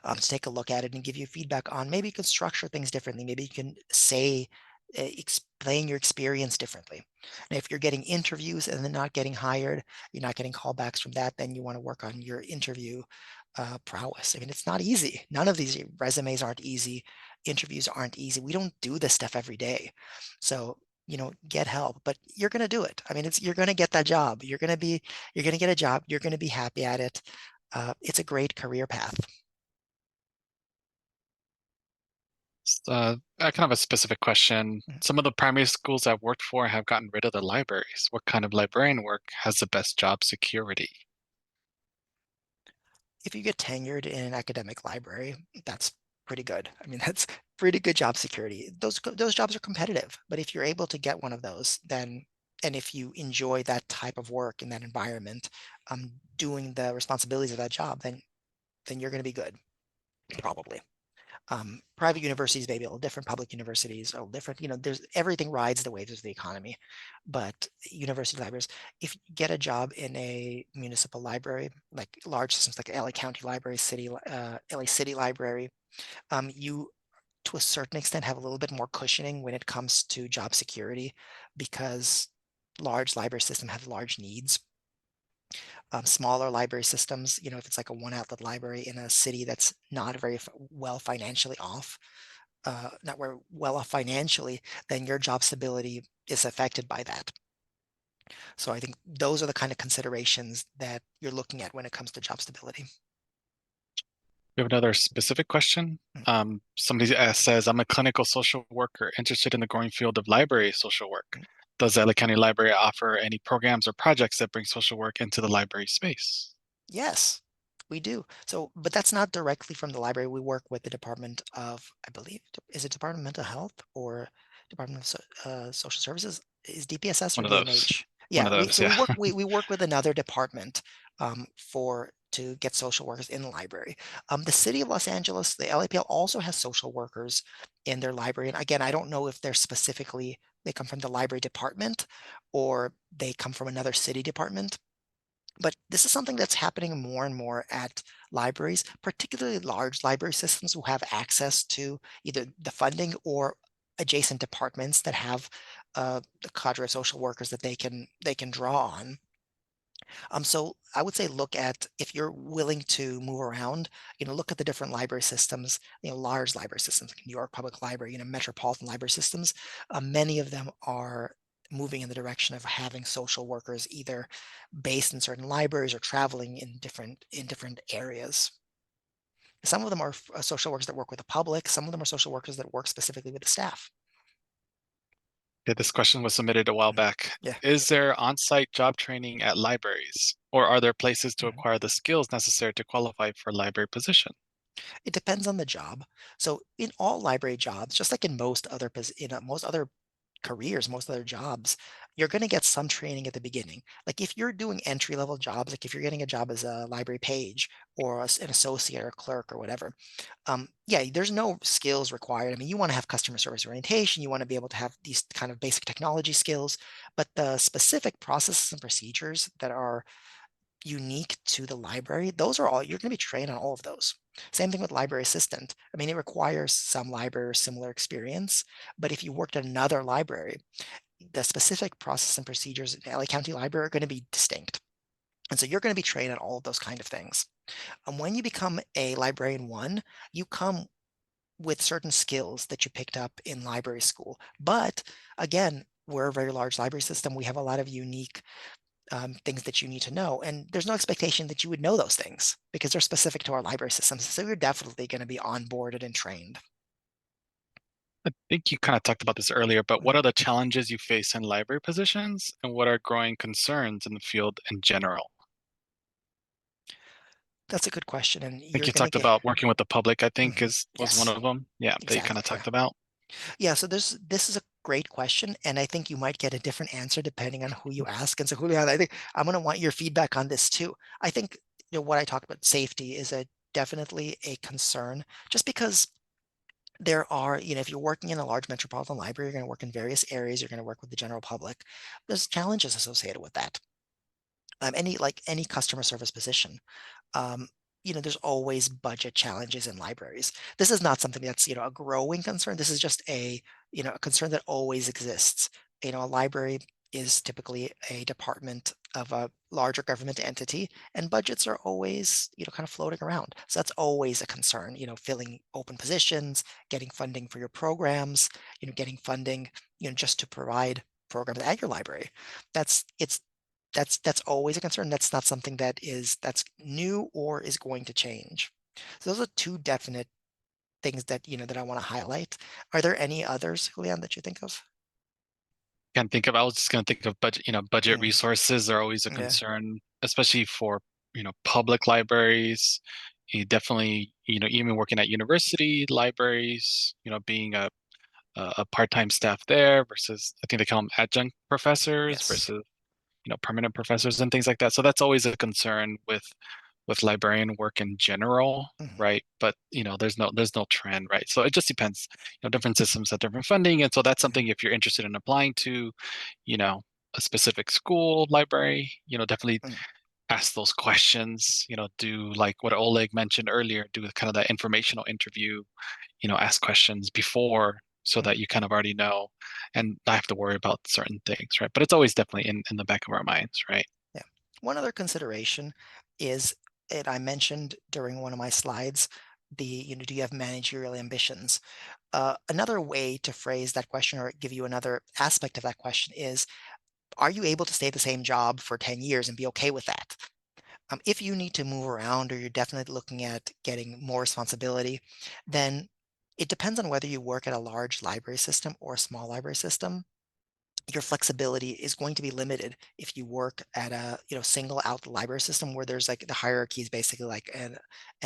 to take a look at it and give you feedback on maybe you can structure things differently. Maybe you can say, explain your experience differently. And if you're getting interviews and then not getting hired, you're not getting callbacks from that, then you want to work on your interview prowess. I mean, it's not easy. None of these resumes aren't easy. Interviews aren't easy. We don't do this stuff every day. So, get help, but you're going to do it. I mean, you're going to get that job. You're going to get a job. You're going to be happy at it. It's a great career path. Kind of a specific question. Mhm. Some of the primary schools I've worked for have gotten rid of the libraries. What kind of librarian work has the best job security? If you get tenured in an academic library, that's pretty good. I mean, that's pretty good job security. Those jobs are competitive, but if you're able to get one of those, then and if you enjoy that type of work in that environment, doing the responsibilities of that job, then you're going to be good, probably. Private universities may be a little different. Public universities are a little different. There's everything rides the waves of the economy, but university libraries, if you get a job in a municipal library, like large systems like LA County Library, LA City Library, you to a certain extent have a little bit more cushioning when it comes to job security because large library systems have large needs. Smaller library systems, if it's like a one outlet library in a city that's not very well financially off, not very well off financially, then your job stability is affected by that. So I think those are the kind of considerations that you're looking at when it comes to job stability. We have another specific question. Mm, Somebody says, I'm a clinical social worker interested in the growing field of library social work. mm. Does the LA County Library offer any programs or projects that bring social work into the library space? Yes, we do. So, but that's not directly from the library. We work with the Department of, I believe, is it Department of Mental Health or Department of Social Services? Is DPSS or One of those. DMH? One Yeah, of we those, so we yeah. work we work with another department for to get social workers in the library. The city of Los Angeles, the LAPL also has social workers in their library. And again, I don't know if they come from the library department or they come from another city department. But this is something that's happening more and more at libraries, particularly large library systems who have access to either the funding or adjacent departments that have the cadre of social workers that they can draw on. So I would say look at if you're willing to move around, look at the different library systems, large library systems like New York Public Library, metropolitan library systems. Many of them are moving in the direction of having social workers either based in certain libraries or traveling in different areas. Some of them are social workers that work with the public. Some of them are social workers that work specifically with the staff. Yeah, this question was submitted a while Mhm. back. Yeah. Is there on-site job training at libraries, or are there places to Mhm. acquire the skills necessary to qualify for a library position? It depends on the job. So in all library jobs, just like in most other careers, most other jobs, you're going to get some training at the beginning. Like if you're doing entry level jobs, like if you're getting a job as a library page or an associate or clerk or whatever, yeah, there's no skills required. I mean, you want to have customer service orientation, you want to be able to have these kind of basic technology skills, but the specific processes and procedures that are unique to the library, those are all you're going to be trained on all of those. Same thing with library assistant. I mean, it requires some library or similar experience, but if you worked at another library, the specific process and procedures in LA County Library are going to be distinct. And so you're going to be trained on all of those kind of things. And when you become a librarian one, you come with certain skills that you picked up in library school. But again, we're a very large library system. We have a lot of unique things that you need to know. And there's no expectation that you would know those things because they're specific to our library systems. So you're definitely going to be onboarded and trained. I think you kind of talked about this earlier, but what Mhm. are the challenges you face in library positions, and what are growing concerns in the field in general? That's a good question, and I think you're you gonna talked get about working with the public, I think Mhm. is was one Yes, of them. Yeah, that you kind of exactly, yeah. talked about. Yeah, so this is a great question, and I think you might get a different answer depending on who you ask. And so, Julian, I think I'm going to want your feedback on this too. I think what I talked about safety is a definitely a concern, just because there are, if you're working in a large metropolitan library, you're going to work in various areas, you're going to work with the general public. There's challenges associated with that. Any customer service position, um, there's always budget challenges in libraries. This is not something that's, a growing concern. This is just a concern that always exists. A library is typically a department of a larger government entity, and budgets are always, kind of floating around. So that's always a concern, filling open positions, getting funding for your programs, getting funding, just to provide programs at your library. That's always a concern. That's not something that's new or is going to change. So those are two definite things that I want to highlight. Are there any others, Julian, that you think of? Can't think of, I was just gonna think of budget, budget Mm, resources are always a yeah. concern, especially for, public libraries. You definitely, even working at university libraries, being a part-time staff there versus I think they call them adjunct professors Yes. versus permanent professors and things like that. So that's always a concern with librarian work in general, Mhm, right? But there's no trend, right? So it just depends. Different systems have different funding, and so that's mhm, something if you're interested in applying to, you know, a specific school library, definitely mhm, ask those questions. Do like what Oleg mentioned earlier, do kind of that informational interview, ask questions before so that mhm. you kind of already know and not have to worry about certain things, right? But it's always definitely in the back of our minds, right? Yeah. One other consideration is, and I mentioned during one of my slides, do you have managerial ambitions? Another way to phrase that question or give you another aspect of that question is, are you able to stay at the same job for 10 years and be okay with that? If you need to move around or you're definitely looking at getting more responsibility, then it depends on whether you work at a large library system or a small library system. Your flexibility is going to be limited if you work at a single out library system where there's like the hierarchy is basically like an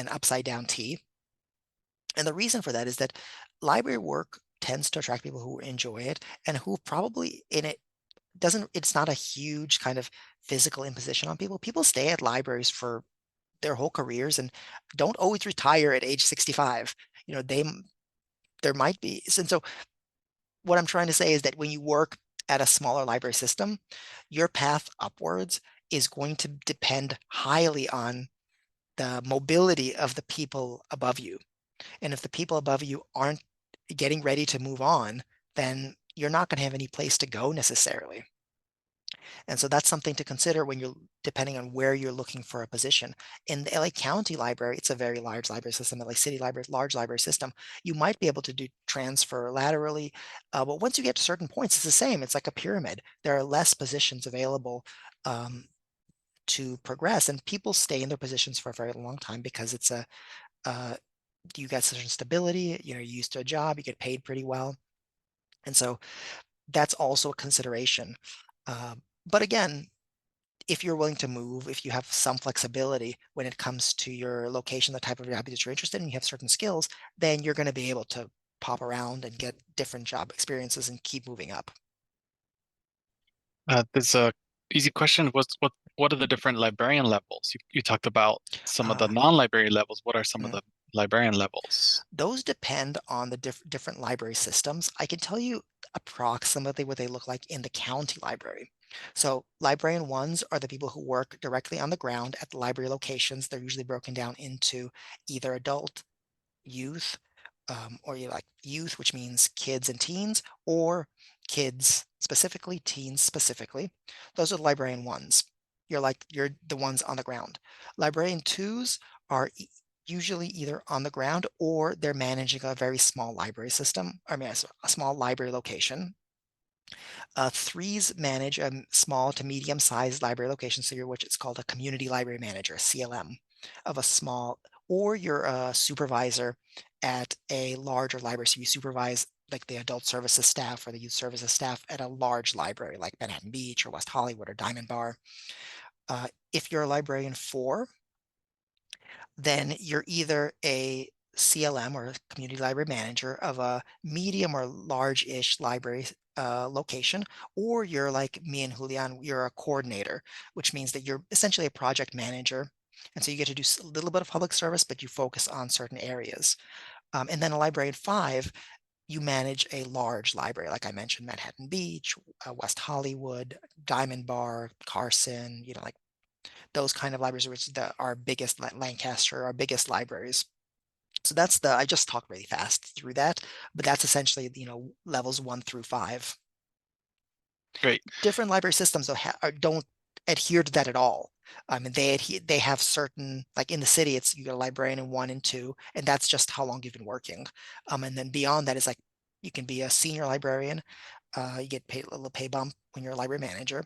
upside down T. And the reason for that is that library work tends to attract people who enjoy it and who probably in it doesn't it's not a huge kind of physical imposition on people. People stay at libraries for their whole careers and don't always retire at age 65. You know, they there might be. And so what I'm trying to say is that when you work at a smaller library system, your path upwards is going to depend highly on the mobility of the people above you. And if the people above you aren't getting ready to move on, then you're not going to have any place to go necessarily. And so that's something to consider when you're depending on where you're looking for a position. In the LA County Library, it's a very large library system. LA City Library, large library system. You might be able to do transfer laterally, but once you get to certain points, it's the same. It's like a pyramid. There are less positions available um, to progress, and people stay in their positions for a very long time because it's uh, you get certain stability. You're used to a job. You get paid pretty well, and so that's also a consideration. But again, if you're willing to move, if you have some flexibility when it comes to your location, the type of job that you're interested in, you have certain skills, then you're going to be able to pop around and get different job experiences and keep moving up. There's a easy question. What are the different librarian levels? You talked about some of the Uh, non-librarian levels. What are some of mm. the librarian levels? Those depend on the different library systems. I can tell you approximately what they look like in the county library. So librarian ones are the people who work directly on the ground at the library locations. They're usually broken down into either adult, youth, or you like youth, which means kids and teens, or kids specifically, teens specifically. Those are the librarian ones. You're the ones on the ground. Librarian twos are usually either on the ground or they're managing a very small library system. I mean, a small library location. Threes manage a small to medium-sized library location, so you're what it's called a community library manager, CLM, of a small, or you're a supervisor at a larger library. So you supervise like the adult services staff or the youth services staff at a large library like Manhattan Beach or West Hollywood or Diamond Bar. If you're a librarian four, then you're either a CLM or a community library manager of a medium or large-ish library location, or you're like me and Julian, you're a coordinator, which means that you're essentially a project manager. And so you get to do a little bit of public service, but you focus on certain areas. And then a librarian five, you manage a large library, like I mentioned, Manhattan Beach, West Hollywood, Diamond Bar, Carson, like those kind of libraries, which is our biggest, Lancaster, our biggest libraries. So that's I just talked really fast through that, but that's essentially, levels 1 through 5. Great. Different library systems don't adhere to that at all. And they have certain, like in the city, you got a librarian in 1 and 2, and that's just how long you've been working. And then beyond that is like you can be a senior librarian. You get paid a little pay bump when you're a library manager,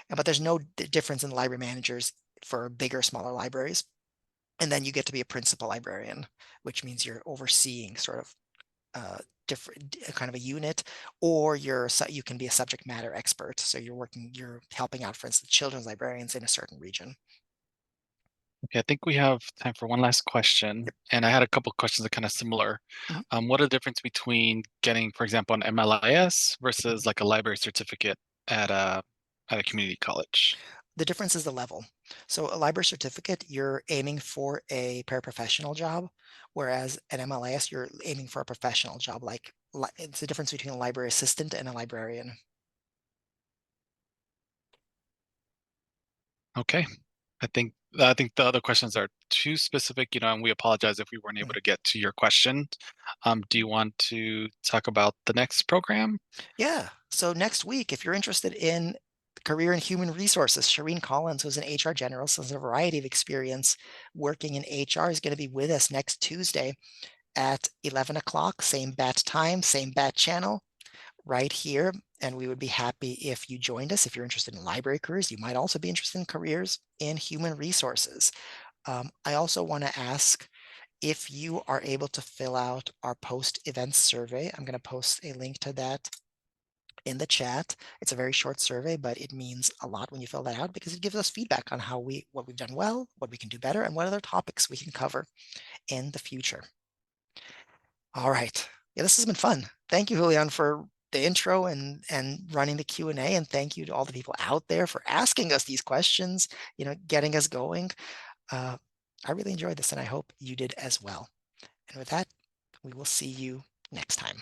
but there's no difference in library managers for bigger, smaller libraries. And then you get to be a principal librarian, which means you're overseeing sort of uh, different kind of a unit, or you can be a subject matter expert. So you're helping out, for instance, children's librarians in a certain region. Okay, I think we have time for one last question, Yep. and I had a couple questions that are kind of similar. Mhm. What are the difference between getting, for example, an MLIS versus like a library certificate at a community college? The difference is the level. So a library certificate, you're aiming for a paraprofessional job, whereas an MLIS, you're aiming for a professional job. It's the difference between a library assistant and a librarian. Okay, I think the other questions are too specific, and we apologize if we weren't able Mm. to get to your question. Do you want to talk about the next program? Yeah. So next week, if you're interested in career in human resources, Shireen Collins, who's an HR generalist, has a variety of experience working in HR, is going to be with us next Tuesday at 11 o'clock, same bat time, same bat channel, right here. And we would be happy if you joined us. If you're interested in library careers, you might also be interested in careers in human resources. I also want to ask if you are able to fill out our post-event survey. I'm going to post a link to that in the chat. It's a very short survey, but it means a lot when you fill that out because it gives us feedback on what we've done well, what we can do better, and what other topics we can cover in the future. All right. Yeah, this has been fun. Thank you, Julian, for the intro and running the Q&A, and thank you to all the people out there for asking us these questions, getting us going. Uh, I really enjoyed this, and I hope you did as well. And with that, we will see you next time.